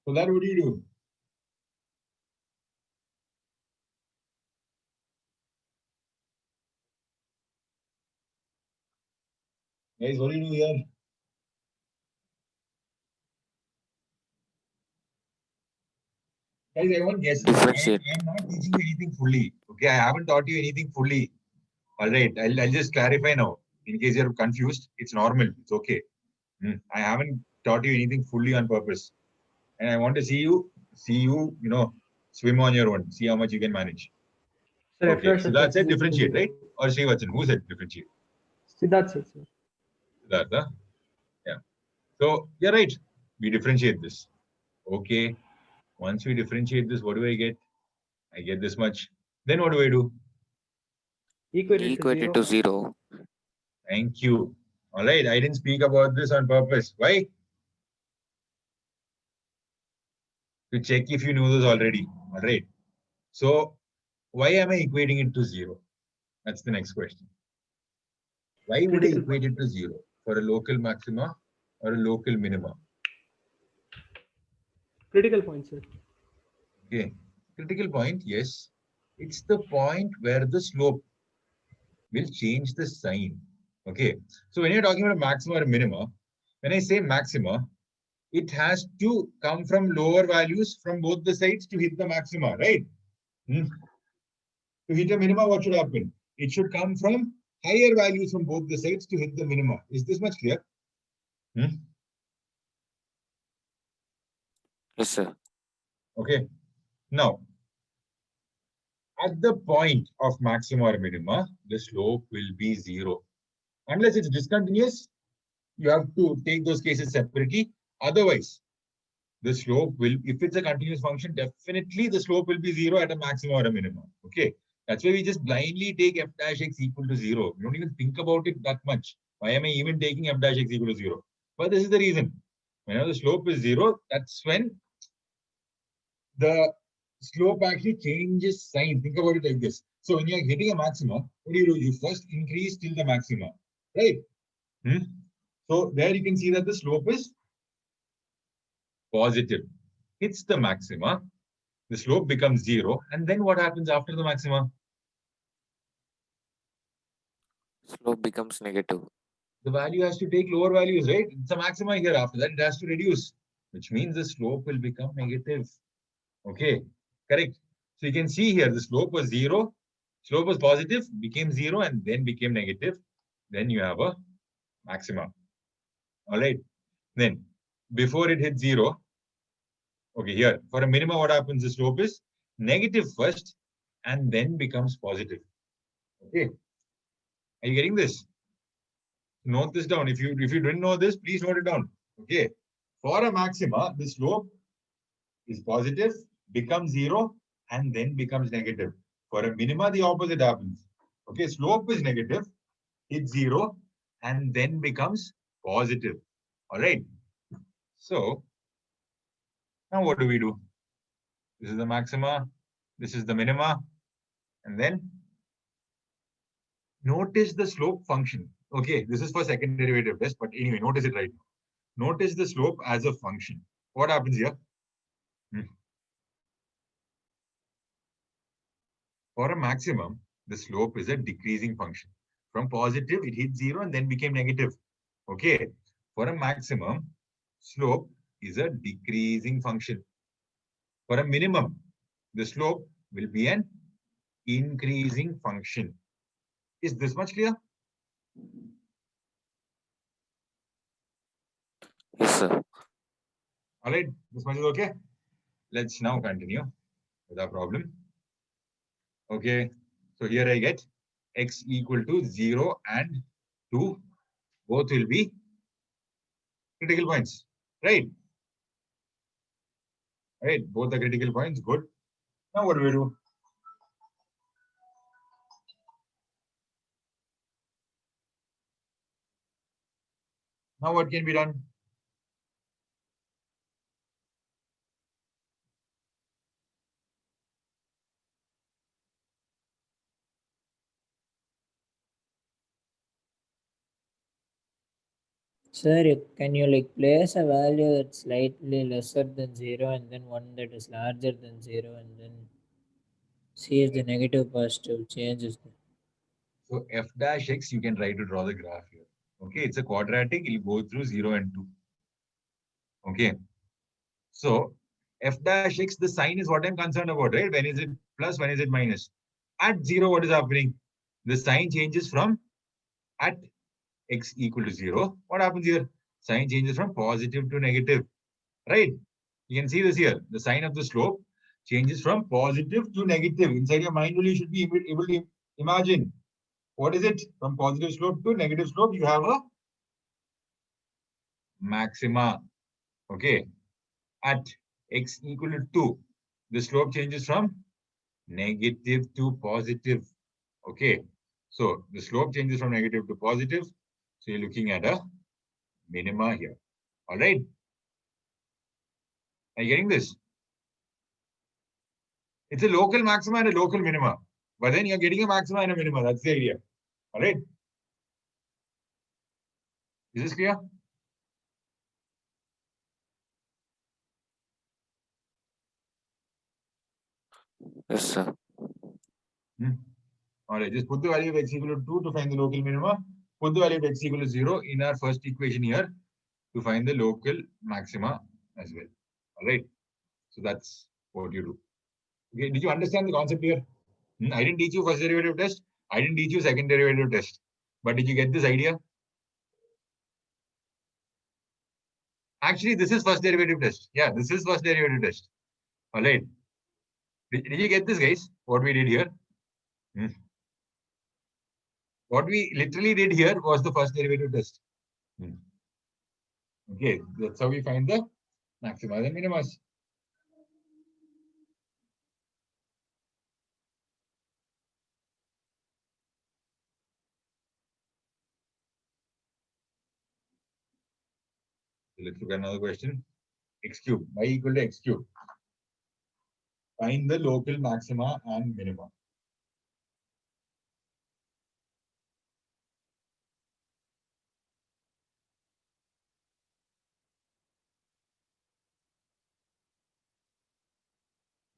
So that what do you do? Guys, what do you do here? Guys, everyone guesses. Differentiate. I'm not teaching you anything fully. Okay, I haven't taught you anything fully. All right, I'll just clarify now. In case you're confused, it's normal. It's okay. I haven't taught you anything fully on purpose. And I want to see you, swim on your own. See how much you can manage. Sir, Okay, F so dash that's X it, is equal to differentiate, 0. right? Or Srivatsan, who said differentiate? That's it, sir. Siddhartha? Yeah. So you're right. We differentiate this. Okay. Once we differentiate this, what do I get? I get this much. Then what do I do? Equate it to Equate 0. it to 0. Thank you. All right. I didn't speak about this on purpose. Why? To check if you knew this already. All right. So why am I equating it to 0? That's the next question. Why would I Critical equate point. it to 0 for a local maxima or a local minima? Critical point, sir. Okay. Critical point, yes. It's the point where the slope will change the sign. Okay. So when you're talking about a maxima or a minima, when I say maxima, it has to come from lower values from both the sides to hit the maxima, right? To hit a minima, what should happen? It should come from higher values from both the sides to hit the minima. Is this much clear? Yes, sir. Okay. Now, at the point of maxima or minima, the slope will be 0. Unless it's discontinuous, you have to take those cases separately. Otherwise, the slope will, if it's a continuous function, definitely the slope will be 0 at a maximum or a minimum. Okay. That's why we just blindly take f dash x equal to 0. We don't even think about it that much. Why am I even taking f dash x equal to 0? But this is the reason. Whenever the slope is 0, that's when the slope actually changes sign. Think about it like this. So when you're hitting a maxima, what do? You first increase till the maxima, right? So there you can see that the slope is positive. Hits the maxima, the slope becomes 0. And then what happens after the maxima? Slope becomes negative. The value has to take lower values, right? It's a maxima here. After that, it has to reduce, which means the slope will become negative. Okay, correct. So you can see here the slope was 0, slope was positive, became 0, and then became negative. Then you have a maxima. All right. Then before it hits 0, okay, here for a minima, what happens? The slope is negative first and then becomes positive. Okay. Are you getting this? Note this down. If you didn't know this, please note it down. Okay. For a maxima, the slope is positive, becomes 0, and then becomes negative. For a minima, the opposite happens. Okay, slope is negative, it's 0, and then becomes positive. All right. So now what do we do? This is the maxima, this is the minima, and then notice the slope function. Okay, this is for second derivative test, but anyway, notice it right now. Notice the slope as a function. What happens here? For a maximum, the slope is a decreasing function. From positive, it hit 0 and then became negative. Okay. For a maximum, slope is a decreasing function. For a minimum, the slope will be an increasing function. Is this much clear? Yes, sir. All right. This much is okay. Let's now continue without problem. Okay. So here I get x equal to 0 and 2. Both will be critical points, right? Right, both the critical points, good. Now what do we do? Now what can be done? Sir, can you like place a value that's slightly lesser than 0 and then one that is larger than 0 and then see if the negative positive changes? So f dash x, you can try to draw the graph here. Okay, it's a quadratic, it'll go through 0 and 2. Okay. So f dash x, the sign is what I'm concerned about, right? When is it plus, when is it minus? At 0, what is happening? The sign changes from at x equal to 0. What happens here? Sign changes from positive to negative, right? You can see this here. The sign of the slope changes from positive to negative. Inside your mind, only you should be able to imagine. What is it? From positive slope to negative slope, you have a maxima. Okay. At x equal to 2, the slope changes from negative to positive. Okay. So the slope changes from negative to positive. So you're looking at a minima here. All right. Are you getting this? It's a local maxima and a local minima. But then you're getting a maxima and a minima. That's the idea. All right. Is this clear? Yes, sir. All right. Just put the value of x equal to 2 to find the local minima. Put the value of x equal to 0 in our first equation here to find the local maxima as well. All right. So that's what you do. Okay. Did you understand the concept here? I didn't teach you first derivative test. I didn't teach you second derivative test. But did you get this idea? Actually, this is first derivative test. Yeah, this is first derivative test. All right. Did you get this, guys? What we did here? What we literally did here was the first derivative test. Okay, that's how we find the maxima and minimas. Let's look at another question. X cube, y equal to x cube. Find the local maxima and minima.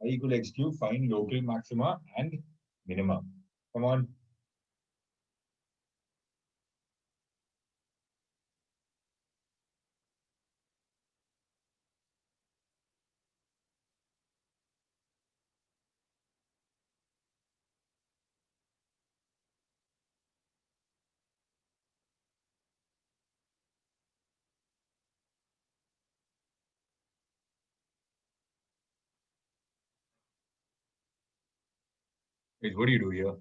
Y equal to x cube, find local maxima and minima. Come on. Wait, what do you do here?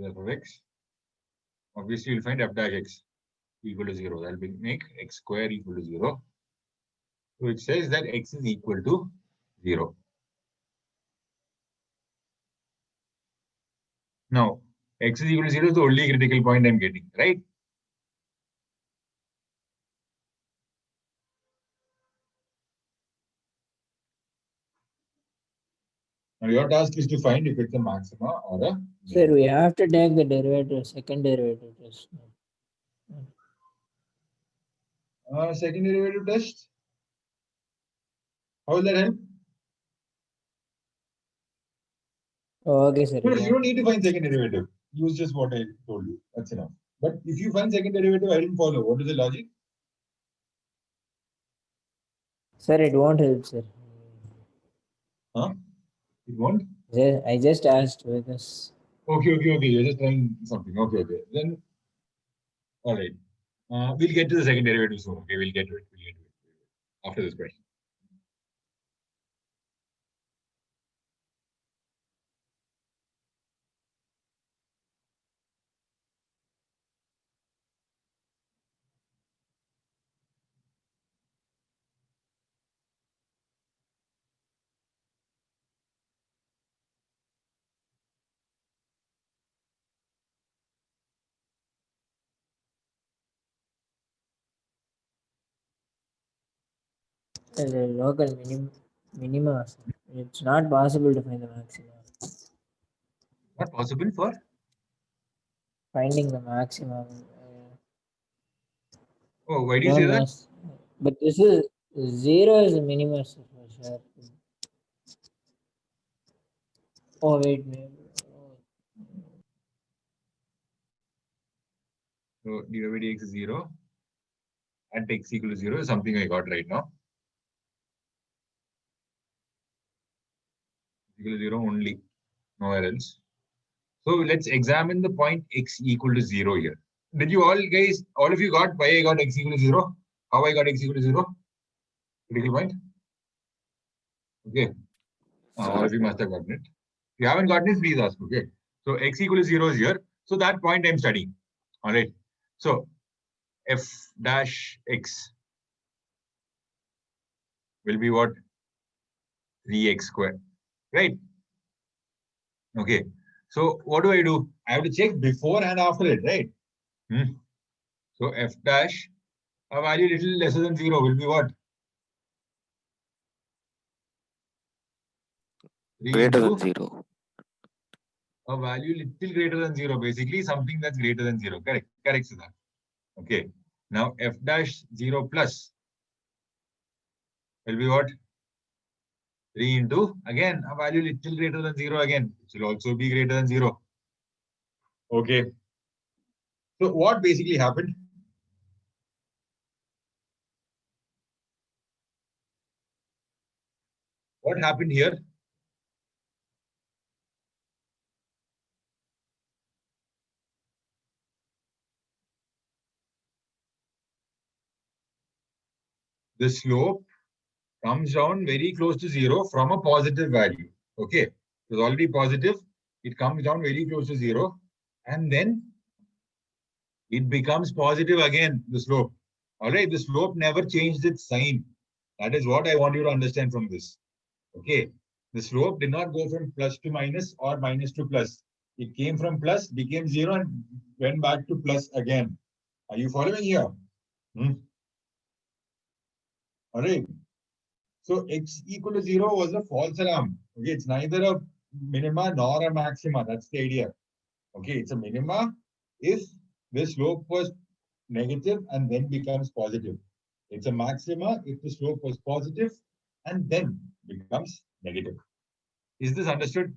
F of x. Obviously, you'll find f dash x equal to 0. That will make x square equal to 0. So it says that x is equal to 0. Now, x is equal to 0 is the only critical point I'm getting, right? Now, your task is to find if it's a maxima or a Sir, minima. we have to take the derivative, second derivative test. Second derivative test. How will that help? Oh, okay, sir. No, you don't need to find second derivative. Use just what I told you. That's enough. But if you find second derivative, I didn't follow. What is the logic? Sir, it won't help, sir. Huh? It won't? I just asked because. Okay. You're just trying something. Okay. Then, all right. We'll get to the second derivative soon. Okay, we'll get to it. After this question. The local minima. Sir. It's not possible to find the maximum. Not possible for? Finding the maximum. Oh, why do you say Don't know. that? But this is 0 is the minimum, sir, for sure. Oh, wait, maybe. So d over dx is 0 and x equal to 0 is something I got right now. Equal to 0 only, nowhere else. So let's examine the point x equal to 0 here. Did you all guys, all of you got why I got x equal to 0? How I got x equal to 0? Critical point? Okay. All of you must have gotten it. If you haven't gotten it, please ask. Okay. So x equal to 0 is here. So that point I'm studying. All right. So f dash x will be what? 3x squared. Right? Okay. So what do? I have to check before and after it, right? So f dash, a value little lesser than 0 will be what? 3 Greater into than 0. a value little greater than 0, basically something that's greater than 0. Correct, Siddharth. Okay. Now f dash 0 plus will be what? 3 into, again, a value little greater than 0 again, which will also be greater than 0. Okay. So what basically happened? What happened here? The slope comes down very close to 0 from a positive value. Okay, it was already positive. It comes down very close to 0, and then it becomes positive again, the slope. All right, the slope never changed its sign. That is what I want you to understand from this. Okay, the slope did not go from plus to minus or minus to plus. It came from plus, became 0, and went back to plus again. Are you following here? All right. So x equal to 0 was a false alarm. Okay, it's neither a minima nor a maxima. That's the idea. Okay, it's a minima if the slope was negative and then becomes positive. It's a maxima if the slope was positive and then becomes negative. Is this understood?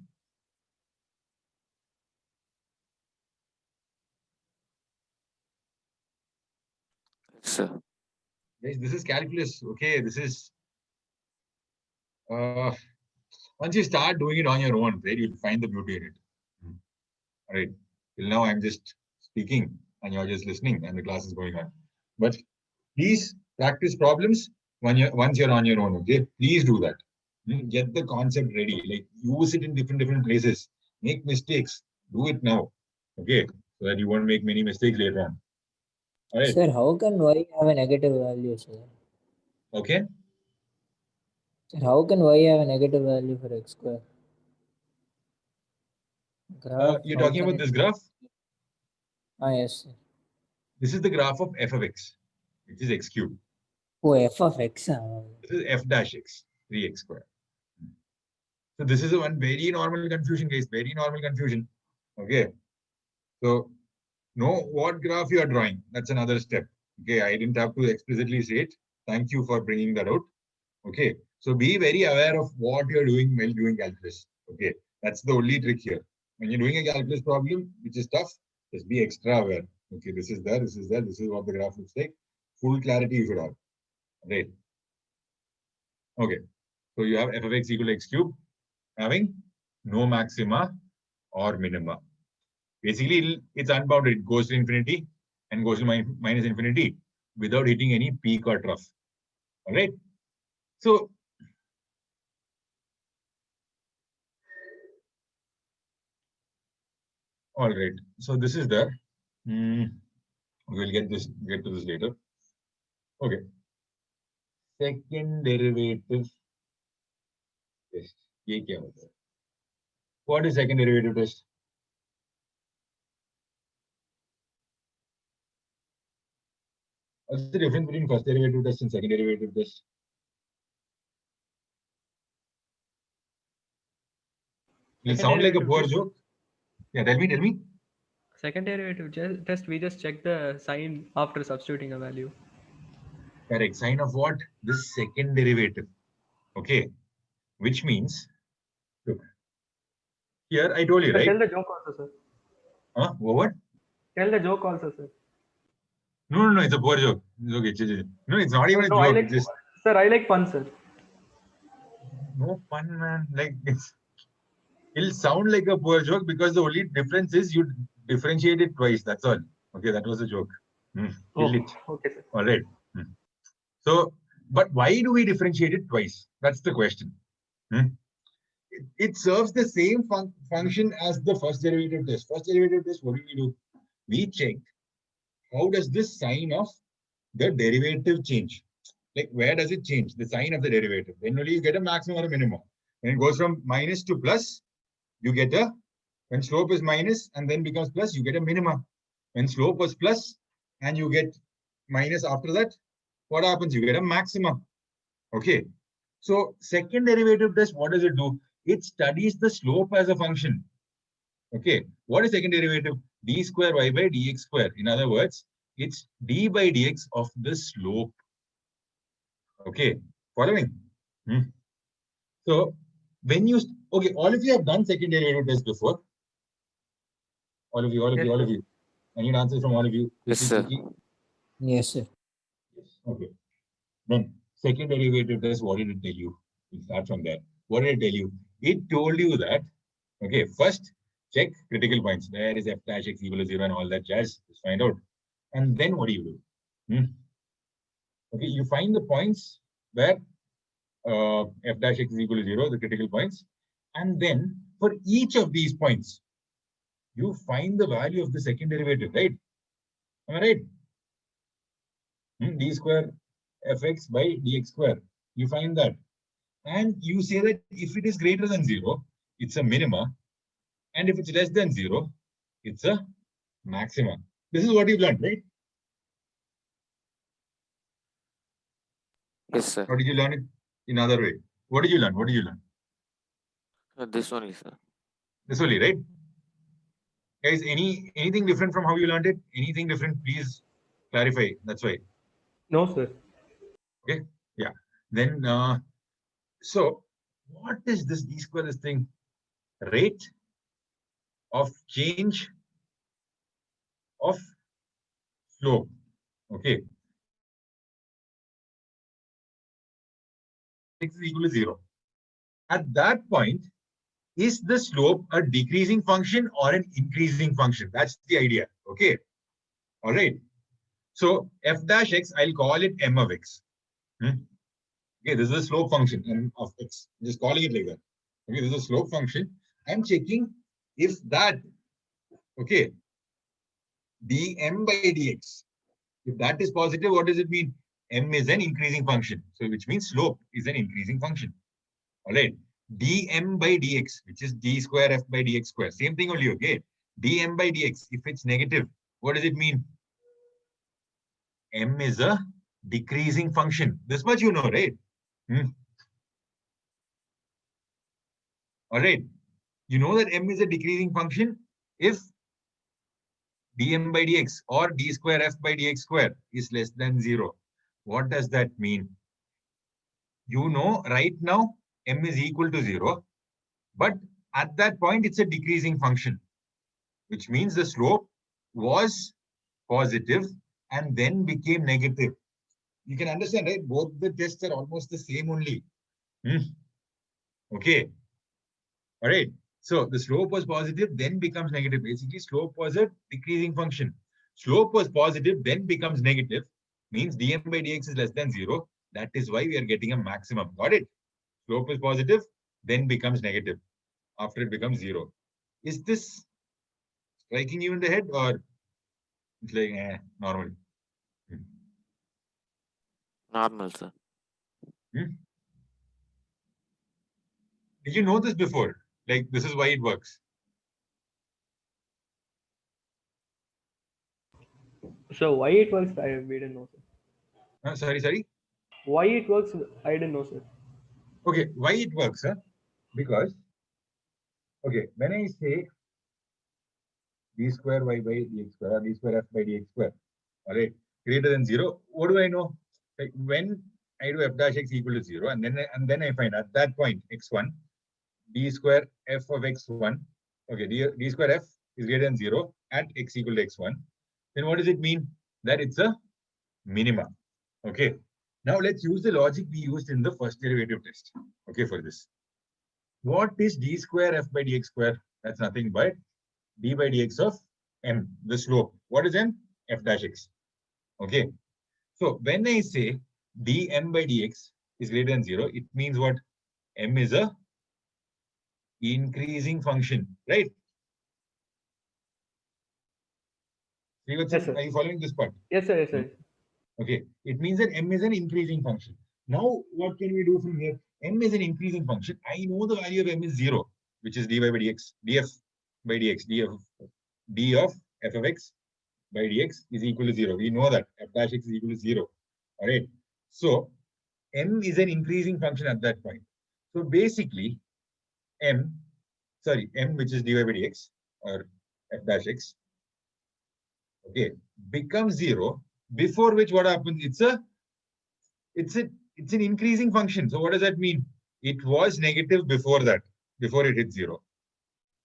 Sir. Yes, this is calculus. Okay, this is once you start doing it on your own, right, you'll find the beauty in it. All right. Till now, I'm just speaking and you're just listening, and the class is going on. But please practice problems once you're on your own. Okay, please do that. Get the concept ready. Like use it in different places. Make mistakes. Do it now. Okay, so that you won't make many mistakes later on. All right. Sir, how can y have a negative value, sir? Okay. Sir, how can y have a negative value for x square? Graph, You're how talking can about it this be- graph. Yes, sir. This is the graph of f of x, which is x cubed. Oh, f of x. This is f dash x, 3x squared. So this is one very normal confusion, guys. Very normal confusion. Okay. So know what graph you are drawing. That's another step. Okay. I didn't have to explicitly say it. Thank you for bringing that out. Okay. So be very aware of what you're doing while doing calculus. Okay. That's the only trick here. When you're doing a calculus problem, which is tough, just be extra aware. Okay. This is there. This is there. This is what the graph looks like. Full clarity you should have. Right. Okay. So you have f of x equal to x cubed, having no maxima or minima. Basically, it's unbounded. It goes to infinity and goes to minus infinity without hitting any peak or trough. All right. So, all right. So this is there. We'll get to this later. Okay. Second derivative test. ये क्या होता है? What is second derivative test? What's the difference between first derivative test and second derivative test? It'll sound like a poor joke. Yeah, tell me. Second derivative test, we just check the sign after substituting a value. Correct. Sign of what? This second derivative. Okay. Which means, look, here I told you, right? Tell the joke also, sir. Huh? What? Tell the joke also, sir. No, it's a poor joke. It's okay. No, it's not even a joke. Like, just... Sir, I like fun, sir. No fun, man. Like it'll sound like a poor joke because the only difference is you differentiate it twice. That's all. Okay, that was a joke. Kill it. Okay, sir. All right. So, but why do we differentiate it twice? That's the question. It serves the same function as the first derivative test. First derivative test, what do? We check how does this sign of the derivative change? Like where does it change? The sign of the derivative. Then only you get a maximum or a minimum. When it goes from minus to plus, you get when slope is minus and then becomes plus, you get a minimum. When slope was plus and you get minus after that, what happens? You get a maximum. Okay. So second derivative test, what does it do? It studies the slope as a function. Okay. What is second derivative? D square y by dx square. In other words, it's d by dx of the slope. Okay. Following? So when you, okay, all of you have done second derivative test before. All of you. I need answers from all of you. Yes, sir. Yes, sir. Yes. Okay. Then second derivative test, what did it tell you? We'll start from there. What did it tell you? It told you that, okay, first check critical points. There is f dash x equal to 0 and all that jazz. Just find out. And then what do? Okay, you find the points where f dash x is equal to 0, the critical points. And then for each of these points, you find the value of the second derivative, right? Am I right? D square fx by dx square. You find that. And you say that if it is greater than 0, it's a minima. And if it's less than 0, it's a maxima. This is what you've learned, right? Yes, sir. Or did you learn it in another way? What did you learn? What did you learn? This only, sir. This only, right? Guys, anything different from how you learned it? Anything different? Please clarify. That's why. No, sir. Okay. Yeah. Then, so what is this d square? This thing, rate of change of slope. Okay. X is equal to 0. At that point, is the slope a decreasing function or an increasing function? That's the idea. Okay. All right. So f dash x, I'll call it m of x. Okay, this is a slope function m of x. I'm just calling it like that. Okay, this is a slope function. I'm checking if that, okay, dm by dx, if that is positive, what does it mean? M is an increasing function. So which means slope is an increasing function. All right. dm by dx, which is d square f by dx square. Same thing only, okay? dm by dx, if it's negative, what does it mean? M is a decreasing function. This much you know, right? All right. You know that m is a decreasing function if dm by dx or d square f by dx square is less than 0. What does that mean? You know right now m is equal to 0, but at that point it's a decreasing function, which means the slope was positive and then became negative. You can understand, right? Both the tests are almost the same only. Okay. All right. So the slope was positive, then becomes negative. Basically, slope was a decreasing function. Slope was positive, then becomes negative. Means dm by dx is less than 0. That is why we are getting a maximum. Got it? Slope is positive, then becomes negative. After it becomes 0. Is this striking you in the head or it's like normal? Normal, sir. Did you know this before? Like, this is why it works. So why it works, we didn't know, sir. Sorry. Why it works, I didn't know, sir. Okay, why it works, huh? Because, okay, when I say d square y by dx square or d square f by dx square, all right, greater than 0, what do I know? Like when I do f dash x equal to 0, and then I find at that point x1, d square f of x1, okay, d square f is greater than 0 at x equal to x1, then what does it mean? That it's a minima. Okay. Now let's use the logic we used in the first derivative test. Okay, for this. What is d square f by dx square? That's nothing but d by dx of m, the slope. What is m? F dash x. Okay. So when I say dm by dx is greater than 0, it means what? M is a increasing function, right? Yes, sir. Are you following this part? Yes, sir. Yes, sir. Okay. It means that m is an increasing function. Now, what can we do from here? M is an increasing function. I know the value of m is 0, which is dy by dx, df by dx, d of f of x by dx is equal to 0. We know that f dash x is equal to 0. All right. So, m is an increasing function at that point. So, basically, m, which is dy by dx or f dash x, okay, becomes 0, before which what happens? It's an increasing function. So what does that mean? It was negative before that, before it hit 0.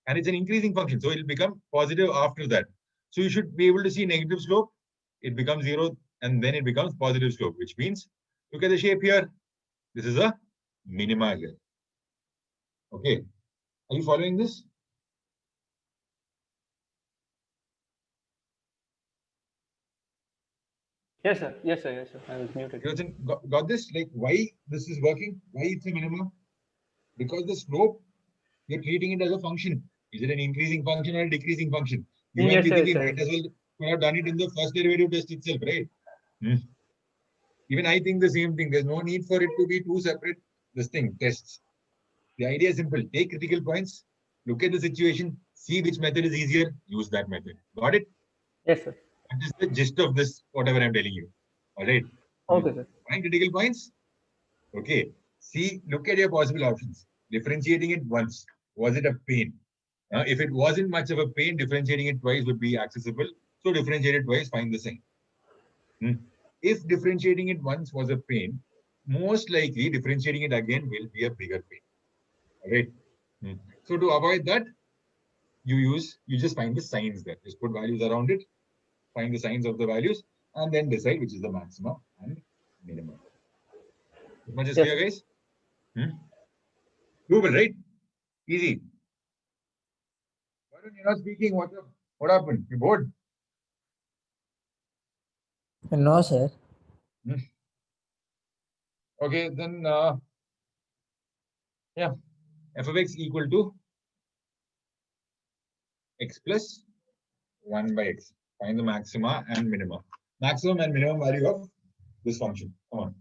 And it's an increasing function. So it will become positive after that. So you should be able to see negative slope. It becomes 0 and then it becomes positive slope, which means, look at the shape here. This is a minima here. Okay. Are you following this? Yes, sir. Yes, sir. Yes, sir. I was muted. Yosin, got this? Like why this is working? Why it's a minimum? Because the slope, you're treating it as a function. Is it an increasing function or a decreasing function? You and Yes, sir. Vidhi, Yes, we might sir. as well could have done it in the first derivative test itself, right? Even I think the same thing. There's no need for it to be two separate tests. The idea is simple. Take critical points, look at the situation, see which method is easier, use that method. Got it? Yes, sir. That is the gist of this, whatever I'm telling you. All right. Okay, sir. Find critical points. Okay. See, look at your possible options. Differentiating it once. Was it a pain? If it wasn't much of a pain, differentiating it twice would be accessible. So differentiate it twice, find the sign. If differentiating it once was a pain, most likely differentiating it again will be a bigger pain. All right. So to avoid that, you just find the signs there. Just put values around it, find the signs of the values, and then decide which is the maximum and minimum. Much is Yes, clear, sir. guys? Doable, right? Easy. Varun, you're not speaking. What's up? What happened? You bored? No, sir. Okay, then yeah, f of x equal to x plus 1 by x. Find the maxima and minima. Maximum and minimum value of this function. Come on.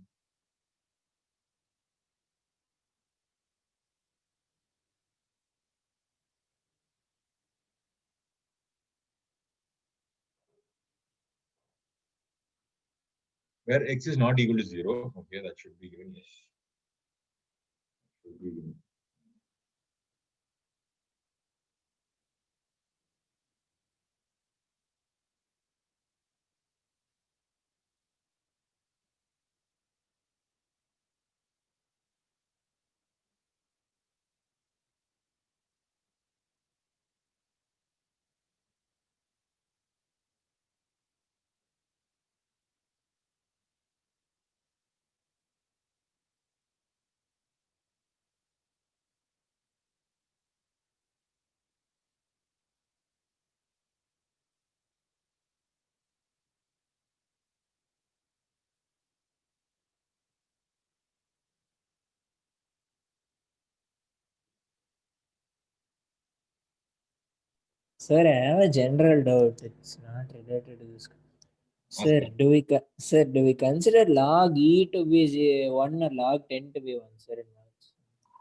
Where x is not equal to 0. Okay, that should be given. Yes. Should be given. Sir, I have a general doubt. It's not related to this. Sir, do we consider log e to be 1 or log 10 to be 1, sir? In maths?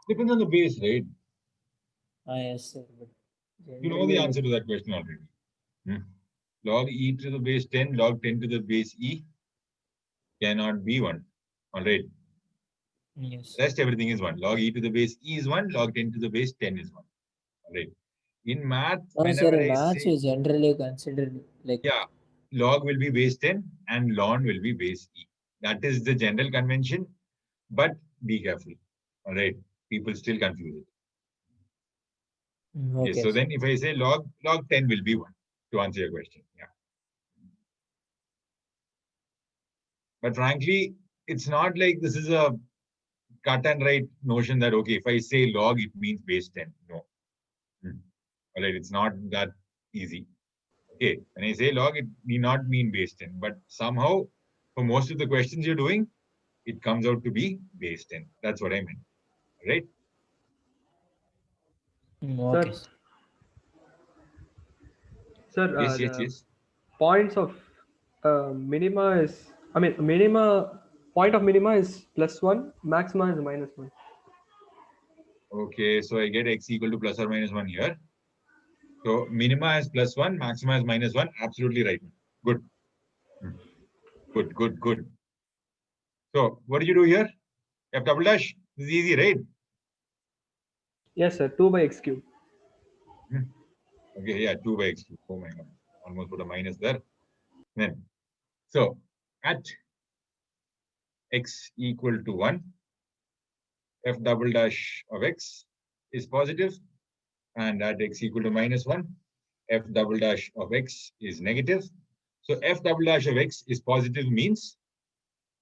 Depends on the base, right? Yes, sir. But You know the answer to that question already. Log e to the base 10, log 10 to the base e cannot be 1. All right. Yes. Rest everything is 1. Log e to the base e is 1, log 10 to the base 10 is 1. All right. In math, No, whenever sir, in I maths say, we generally consider like. yeah, log will be base 10 and ln will be base e. That is the general convention, but be careful. All right. People still confuse it. Okay. Yes, so then if I say log 10 will be 1 to answer your question. Yeah. But frankly, it's not like this is a cut and write notion that, okay, if I say log, it means base 10. No. All right, it's not that easy. Okay, when I say log, it need not mean base 10, but somehow for most of the questions you're doing, it comes out to be base 10. That's what I meant. Right? Okay. Sir, sir, Yes, yes, the yes. points of minima is, I mean, point of minima is +1, maxima is -1. Okay, so I get x equal to plus or minus 1 here. So minima is +1, maxima is -1. Absolutely right. Good. Good. So what do you do here? F double dash. This is easy, right? Yes, sir. 2 by x cube. Okay, yeah, 2 by x cube. Oh my god. Almost put a minus there. Then, so at x equal to 1, f double dash of x is positive, and at x equal to -1, f double dash of x is negative. So f double dash of x is positive means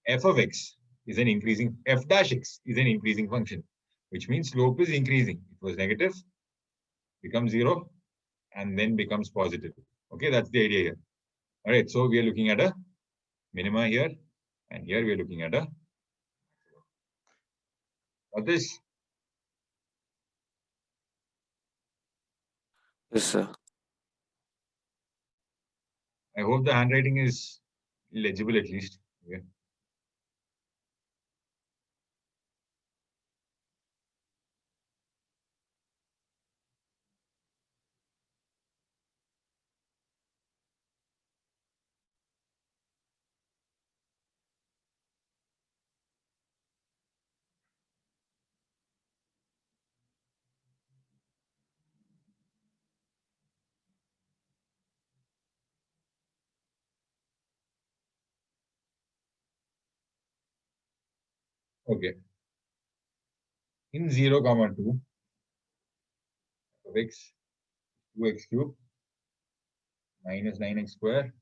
f of x is an increasing, f dash x is an increasing function, which means slope is increasing. It was negative, becomes 0, and then becomes positive. Okay, that's the idea here. All right, so we are looking at a minima here, and here we're looking at a what is Yes, sir. I hope the handwriting is legible at least. Okay. Okay. In 0, 2 of x 2x cube minus 9x square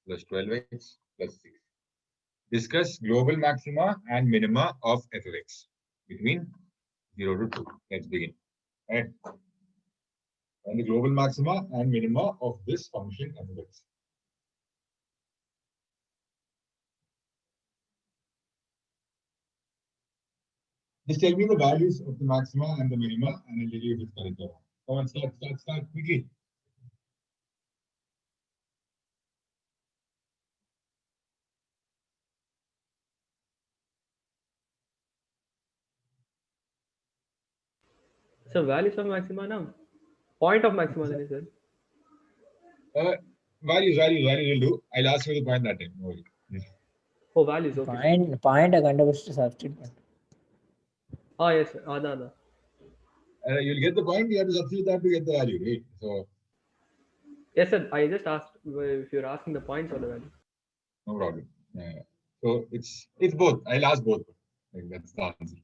plus 12x plus 6. Discuss global maxima and minima of f of x between 0 to 2. Let's begin. Right. And the global maxima and minima of this function f of x. Just tell me the values of the maxima and the minima, and I'll tell you if it's correct or wrong. Come on, start quickly. So values of maxima now. Point of maxima then you said. Values will do. I'll ask you the point that time. No worry. Oh, values. Okay. Point കണ്ടുപിടിച്ചിട്ട് substitute. Ah, yes, sir. Ada. You'll get the point. You have to substitute that to get the value, right? So Yes, sir. I just asked if you're asking the points or the value. no problem. So it's both. I'll ask both. Like, that's the answer.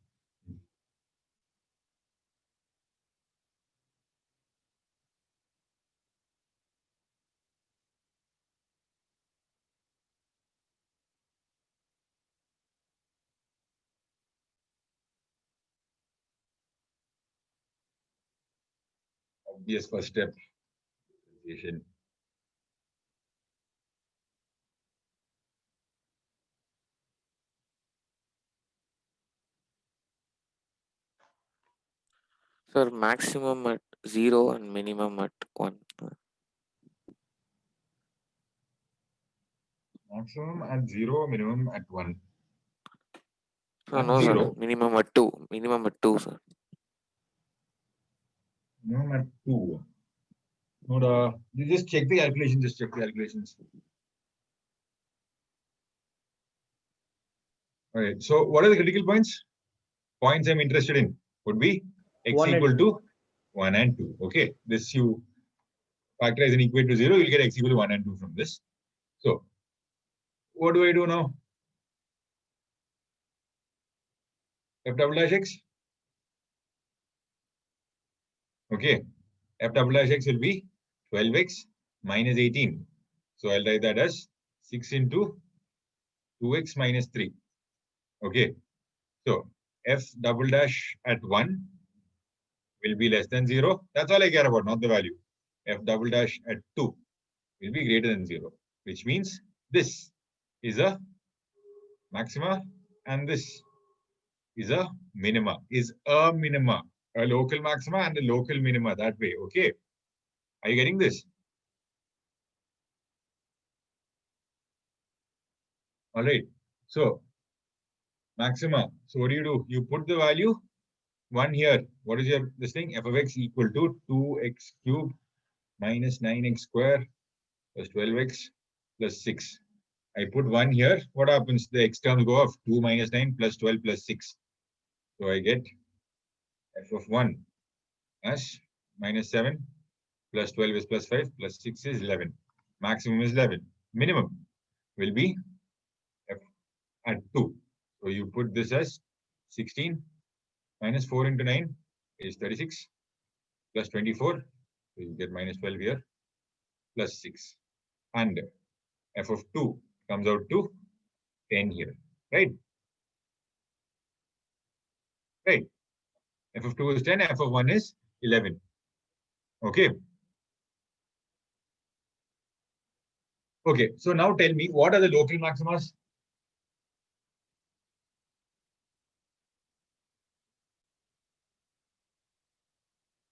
Obvious first step. Differentiation. Sir, maximum at 0 and minimum at 1. Maximum at 0, minimum at 1. No, At no, 0. sir. Minimum at 2. Minimum at 2, sir. Minimum at 2. No, you just check the calculation. Just check the calculations. All right. So what are the critical points? Points I'm interested in would be x 1 and equal 2. to 1 and 2. Okay. This you factorize and equate to 0. You'll get x equal to 1 and 2 from this. So what do I do now? F double dash x. Okay. F double dash x will be 12x minus 18. So I'll write that as 6 into 2x minus 3. Okay. So f double dash at 1 will be less than 0. That's all I care about, not the value. F double dash at 2 will be greater than 0, which means this is a maxima and this is a minima, a local maxima and a local minima that way. Okay. Are you getting this? All right. So maxima. So what do? You put the value 1 here. What is your this thing? F of x equal to 2x cubed minus 9x square plus 12x plus 6. I put 1 here. What happens? The x terms go off. 2 minus 9 plus 12 plus 6. So I get f of 1 as minus 7 plus 12 is plus 5 plus 6 is 11. Maximum is 11. Minimum will be f at 2. So you put this as 16 minus 4 into 9 is 36 plus 24. So you get minus 12 here plus 6. And f of 2 comes out to 10 here. Right? Right. F of 2 is 10, f of 1 is 11. Okay. Okay, so now tell me, what are the local maximas?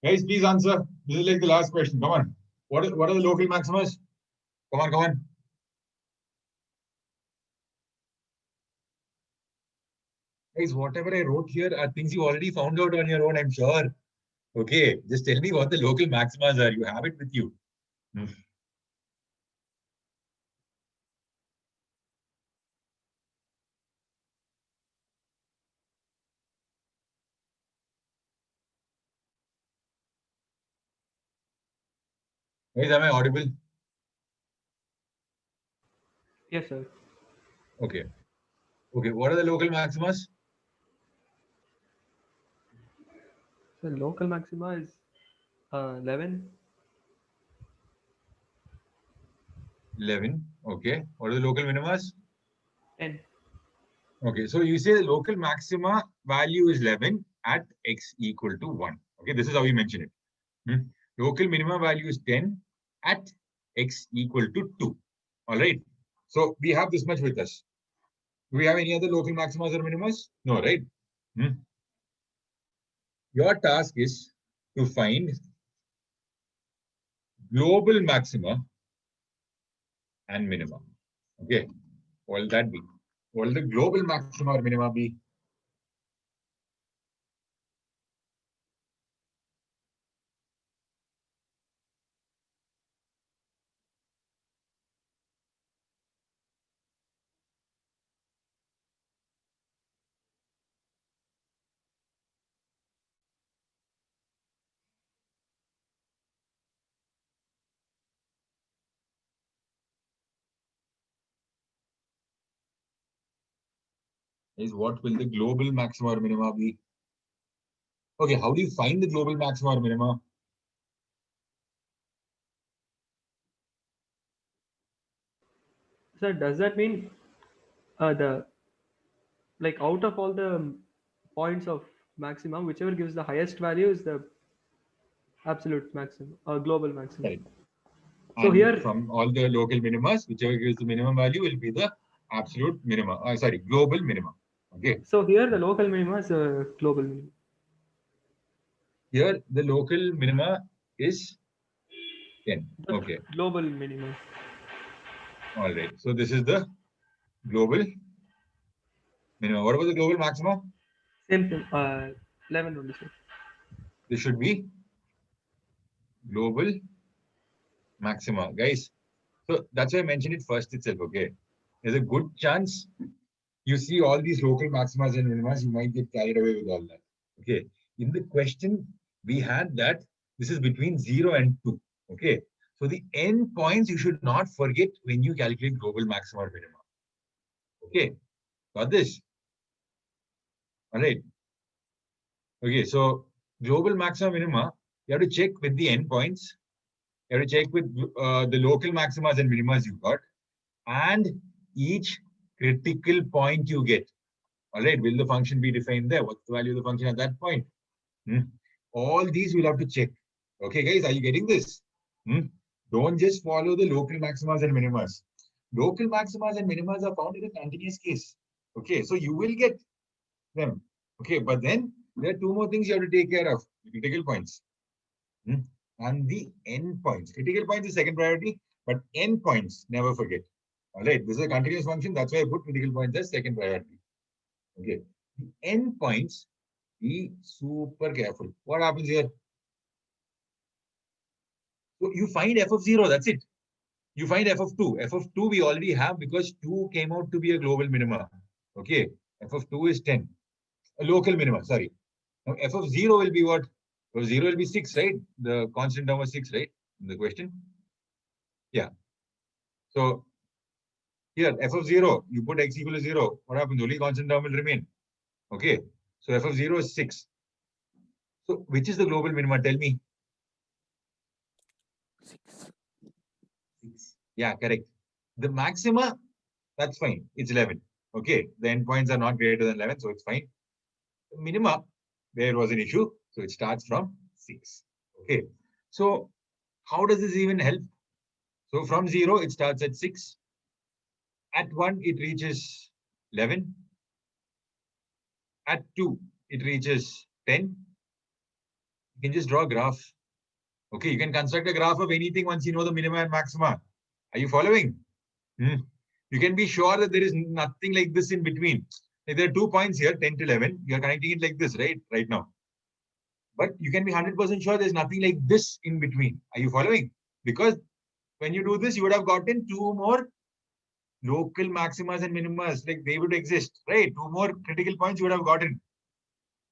Guys, please answer. This is like the last question. Come on. What are the local maximas? Come on, come on. Guys, whatever I wrote here are things you already found out on your own, I'm sure. Okay, just tell me what the local maximas are. You have it with you. Guys, am I audible? Yes, sir. Okay. Okay, what are the local maximas? So local maxima is 11. 11. Okay. What are the local minimas? 10. Okay, so you say the local maxima value is 11 at x equal to 1. Okay, this is how you mention it. Local minima value is 10 at x equal to 2. All right. So we have this much with us. Do we have any other local maximas or minimas? No, right? Your task is to find global maxima and minima. Okay. What will that be? What will the global maxima or minima be? Is what will the global maxima or minima be? Okay, how do you find the global maxima or minima? Sir, does that mean the like out of all the points of maximum, whichever gives the highest value is the absolute maximum or global maximum? Correct. So And here, from all the local minimas, whichever gives the minimum value will be the absolute minima. Sorry, global minima. Okay. so here the local minima is a global minimum. Here the local minima is 10. The Okay. global minimum. All right. So this is the global minima. What about the global maxima? Same thing. 11 only, sir. This should be global maxima, guys. So that's why I mentioned it first itself. Okay. There's a good chance you see all these local maximas and minimas, you might get carried away with all that. Okay. In the question, we had that this is between 0 and 2. Okay. So the end points you should not forget when you calculate global maxima or minima. Okay. Got this? All right. Okay. So global maxima minima, you have to check with the end points. You have to check with the local maximas and minimas you got, and each critical point you get. All right, will the function be defined there? What's the value of the function at that point? All these you'll have to check. Okay, guys, are you getting this? Don't just follow the local maximas and minimas. Local maximas and minimas are found in a continuous case. Okay, so you will get them. Okay, but then there are two more things you have to take care of. Critical points. And the end points. Critical points is second priority, but end points, never forget. All right, this is a continuous function. That's why I put critical points as second priority. Okay, the end points, be super careful. What happens here? So you find f of 0, that's it. You find f of 2. F of 2 we already have because 2 came out to be a global minima. Okay, f of 2 is 10. A local minima, sorry. Now f of 0 will be what? F of 0 will be 6, right? The constant term was 6, right? In the question. Yeah. So here, f of 0, you put x equal to 0. What happens? Only constant term will remain. Okay. So f of 0 is 6. So which is the global minima? Tell me. 6. 6. Yeah, correct. The maxima, that's fine. It's 11. Okay. The endpoints are not greater than 11, so it's fine. The minima, there was an issue. So it starts from 6. Okay. So how does this even help? So from 0, it starts at 6. At 1, it reaches 11. At 2, it reaches 10. You can just draw a graph. Okay, you can construct a graph of anything once you know the minima and maxima. Are you following? You can be sure that there is nothing like this in between. Like there are 2 points here, 10 to 11. You are connecting it like this, right now. But you can be 100% sure there's nothing like this in between. Are you following? Because when you do this, you would have gotten 2 more local maximas and minimas, like they would exist, right? 2 more critical points you would have gotten.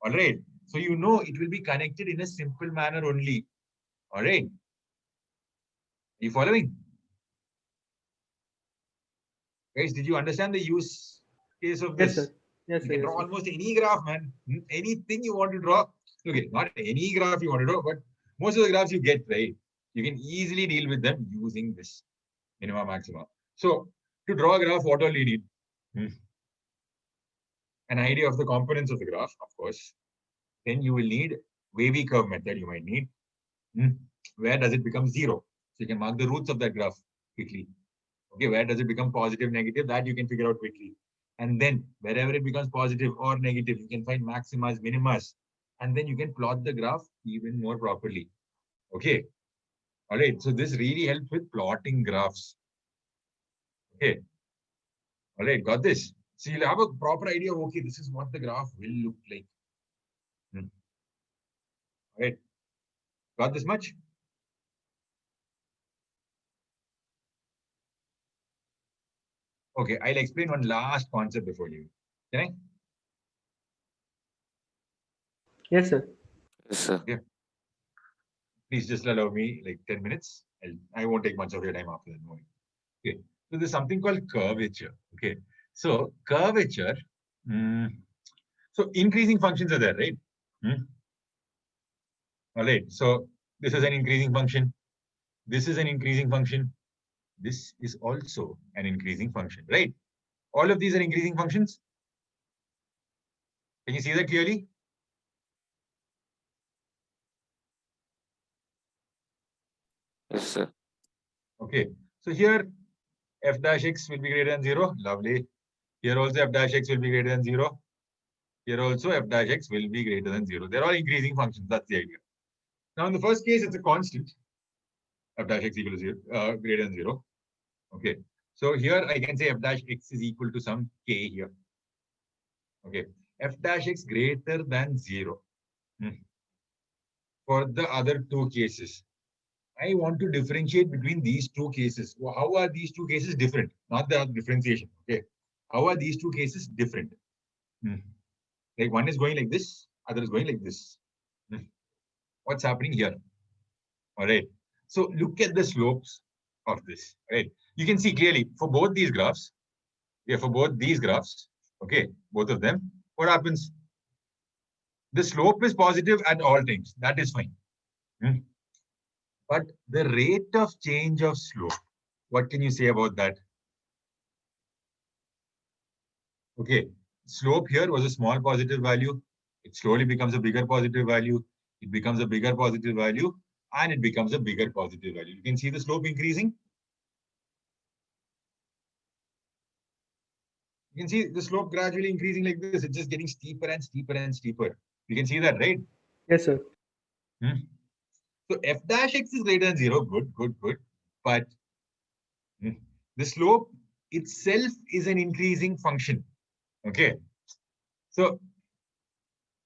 All right. So you know it will be connected in a simple manner only. All right. Are you following? Guys, did you understand the use case of Yes, this? sir. Yes, You sir. can Yes, draw sir. almost any graph, man. Anything you want to draw. Okay, not any graph you want to draw, but most of the graphs you get, right? You can easily deal with them using this minima maxima. So to draw a graph, what all you need? An idea of the components of the graph, of course. Then you will need wavy curve method. You might need where does it become 0? So you can mark the roots of that graph quickly. Okay, where does it become positive, negative? That you can figure out quickly. And then wherever it becomes positive or negative, you can find maximas, minimas, and then you can plot the graph even more properly. Okay. All right. So this really helps with plotting graphs. Okay. All right. Got this. So you'll have a proper idea of, okay, this is what the graph will look like. All right. Got this much? Okay. I'll explain one last concept before you. Can I? Yes, sir. Yes, sir. Yeah. Please just allow me like 10 minutes. I won't take much of your time after that. Okay. So there's something called curvature. Okay. So curvature. So increasing functions are there, right? All right. So this is an increasing function. This is an increasing function. This is also an increasing function, right? All of these are increasing functions. Can you see that clearly? Yes, sir. Okay. So here f dash x will be greater than 0. Lovely. Here also f dash x will be greater than 0. Here also f dash x will be greater than 0. They're all increasing functions. That's the idea. Now in the first case, it's a constant. F dash x equal to 0, greater than 0. Okay. So here I can say f dash x is equal to some k here. Okay. F dash x greater than 0. For the other 2 cases, I want to differentiate between these 2 cases. How are these 2 cases different? Not the differentiation. Okay. How are these 2 cases different? Like one is going like this, other is going like this. What's happening here? All right. So look at the slopes of this. Right. You can see clearly for both these graphs. Yeah, for both these graphs. Okay, both of them. What happens? The slope is positive at all times. That is fine. But the rate of change of slope, what can you say about that? Okay, slope here was a small positive value. It slowly becomes a bigger positive value. It becomes a bigger positive value, and it becomes a bigger positive value. You can see the slope increasing. You can see the slope gradually increasing like this. It's just getting steeper and steeper and steeper. You can see that, right? Yes, sir. So f dash x is greater than 0. Good, good, good. But the slope itself is an increasing function. Okay. So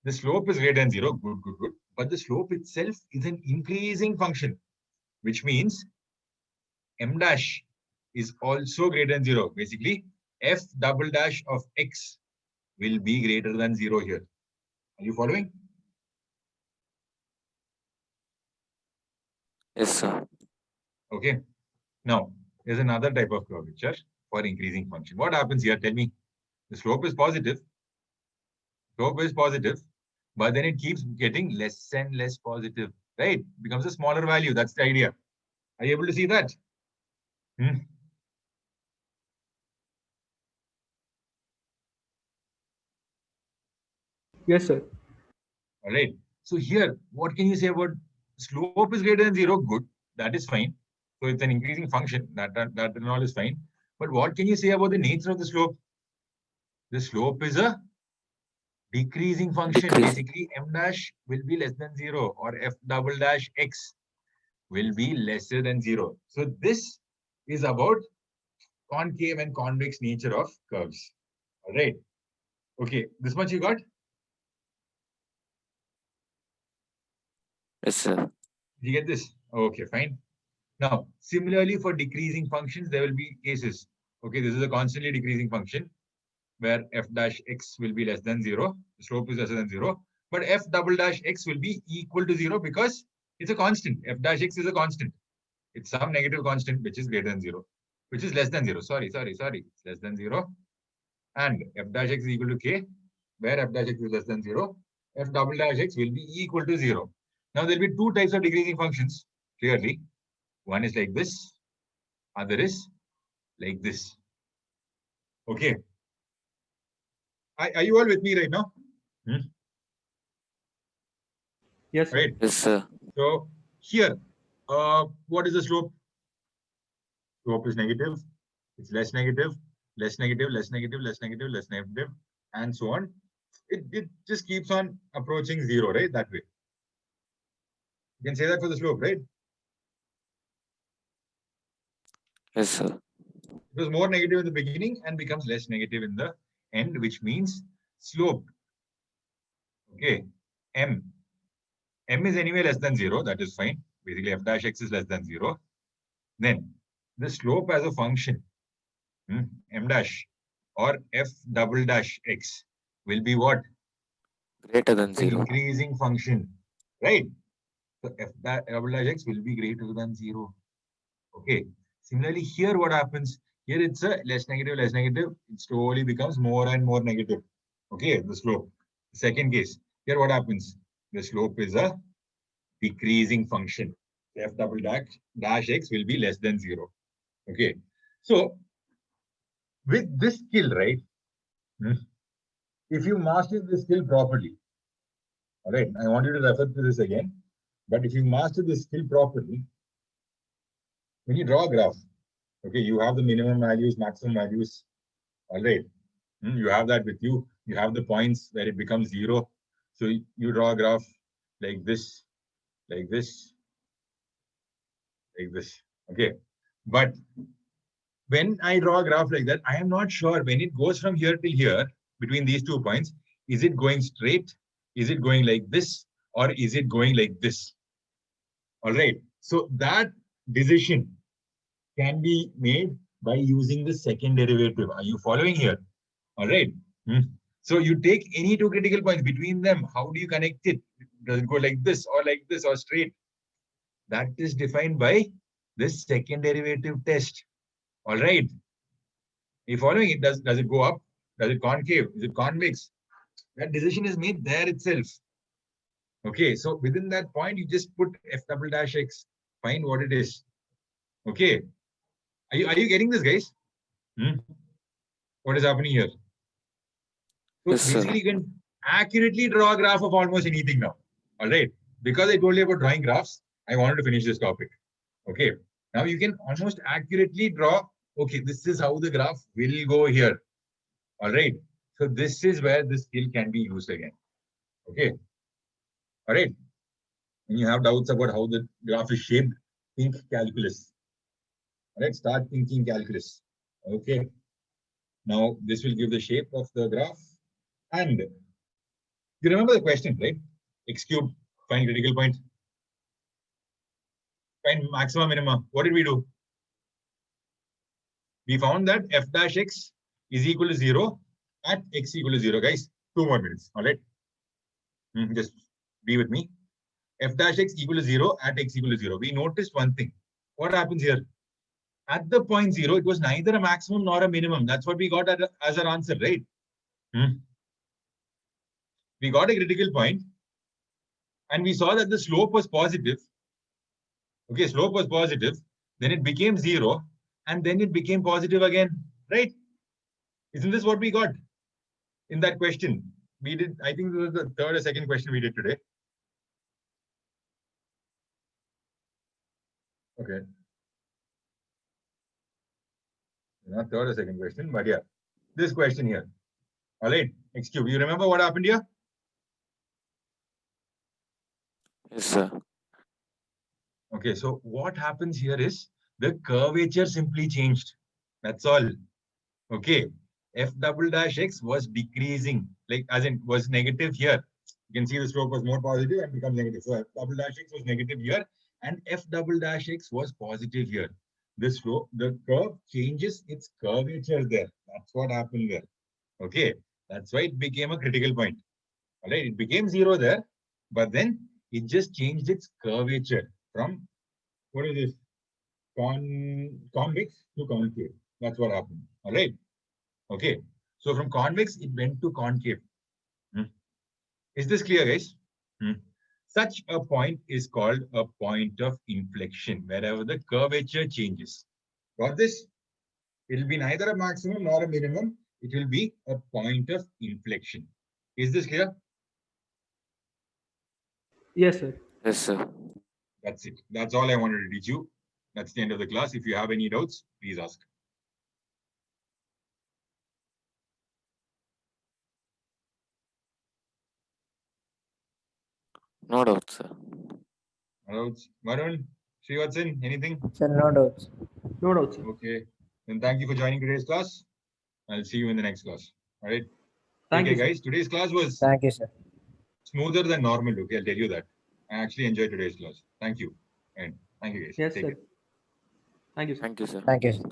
the slope is greater than 0. Good, good, good. But the slope itself is an increasing function, which means m dash is also greater than 0. Basically, f double dash of x will be greater than 0 here. Are you following? Yes, sir. Okay. Now, there's another type of curvature for increasing function. What happens here? Tell me. The slope is positive. Slope is positive, but then it keeps getting less and less positive, right? It becomes a smaller value. That's the idea. Are you able to see that? Yes, sir. All right. So here, what can you say about slope is greater than 0? Good. That is fine. So it's an increasing function. That and all is fine. But what can you say about the nature of the slope? The slope is a decreasing function. Decreasing. Basically, m dash will be less than 0 or f double dash x will be lesser than 0. So this is about concave and convex nature of curves. All right. Okay, this much you got? Yes, sir. Did you get this? Okay, fine. Now, similarly for decreasing functions, there will be cases. Okay, this is a constantly decreasing function where f dash x will be less than 0. The slope is lesser than 0. But f double dash x will be equal to 0 because it's a constant. F dash x is a constant. It's some negative constant which is greater than 0, which is less than 0. Sorry. It's less than 0. And f dash x is equal to k, where f dash x is less than 0. F double dash x will be equal to 0. Now, there will be two types of decreasing functions, clearly. One is like this, other is like this. Okay. Are you all with me right now? Yes. Right. Yes, sir. So here, what is the slope? Slope is negative. It's less negative, less negative, less negative, less negative, less negative, and so on. It just keeps on approaching 0, right? That way. You can say that for the slope, right? Yes, sir. It was more negative in the beginning and becomes less negative in the end, which means slope. Okay. M is anyway less than 0. That is fine. Basically, f dash x is less than 0. Then the slope as a function, m dash or f double dash x will be what? Greater than The 0. increasing function, right? So f double dash x will be greater than 0. Okay. Similarly, here what happens? Here it's a less negative. It slowly becomes more and more negative. Okay, the slope. Second case, here what happens? The slope is a decreasing function. F double dash x will be less than 0. Okay. So with this skill, right? If you master this skill properly, all right, I want you to refer to this again. But if you master this skill properly, when you draw a graph, okay, you have the minimum values, maximum values, all right. You have that with you. You have the points where it becomes 0. So you draw a graph like this, like this, like this. Okay. But when I draw a graph like that, I am not sure when it goes from here till here, between these 2 points, is it going straight? Is it going like this? Or is it going like this? All right. So that decision can be made by using the second derivative. Are you following here? All right. So you take any two critical points between them. How do you connect it? Does it go like this or straight? That is defined by this second derivative test. All right. Are you following it? Does it go up? Does it concave? Is it convex? That decision is made there itself. Okay. So within that point, you just put f double dash x. Find what it is. Okay. Are you getting this, guys? What is happening here? So Yes, sir. basically, you can accurately draw a graph of almost anything now. All right. Because I told you about drawing graphs, I wanted to finish this topic. Okay. Now you can almost accurately draw, okay, this is how the graph will go here. All right. So this is where this skill can be used again. Okay. All right. When you have doubts about how the graph is shaped, think calculus. All right. Start thinking calculus. Okay. Now this will give the shape of the graph. And you remember the question, right? X cubed, find critical point. Find maxima minima. What did we do? We found that f dash x is equal to 0 at x equal to 0, guys. 2 more minutes. All right. Just be with me. F dash x equal to 0 at x equal to 0. We noticed one thing. What happens here? At the point 0, it was neither a maximum nor a minimum. That's what we got as our answer, right? We got a critical point and we saw that the slope was positive. Okay, slope was positive. Then it became 0 and then it became positive again, right? Isn't this what we got in that question? We did, I think this was the third or second question we did today. Okay. Not third or second question, but yeah, this question here. All right, X cube. You remember what happened here? Yes, sir. Okay, so what happens here is the curvature simply changed. That's all. Okay, f double dash x was decreasing, like as in was negative here. You can see the slope was more positive and becomes negative. So f double dash x was negative here, and f double dash x was positive here. This slope, the curve changes its curvature there. That's what happened there. Okay, that's why it became a critical point. All right, it became 0 there, but then it just changed its curvature from what is this convex to concave. That's what happened. All right. Okay. So from convex, it went to concave. Is this clear, guys? Such a point is called a point of inflection, wherever the curvature changes. Got this? It will be neither a maximum nor a minimum. It will be a point of inflection. Is this clear? Yes, sir. Yes, sir. That's it. That's all I wanted to teach you. That's the end of the class. If you have any doubts, please ask. No doubt, sir. Doubts? Varun, Srivatsan, anything? Sir, no doubts. No doubt, sir. Okay. Then thank you for joining today's class. I'll see you in the next class. All right. Thank Okay, you, sir. guys. Today's class was Thank you, sir. smoother than normal. Okay, I'll tell you that. I actually enjoyed today's class. Thank you. And thank you, guys. Yes, Take sir. care. Thank you, sir. Thank you, sir. Thank you, sir.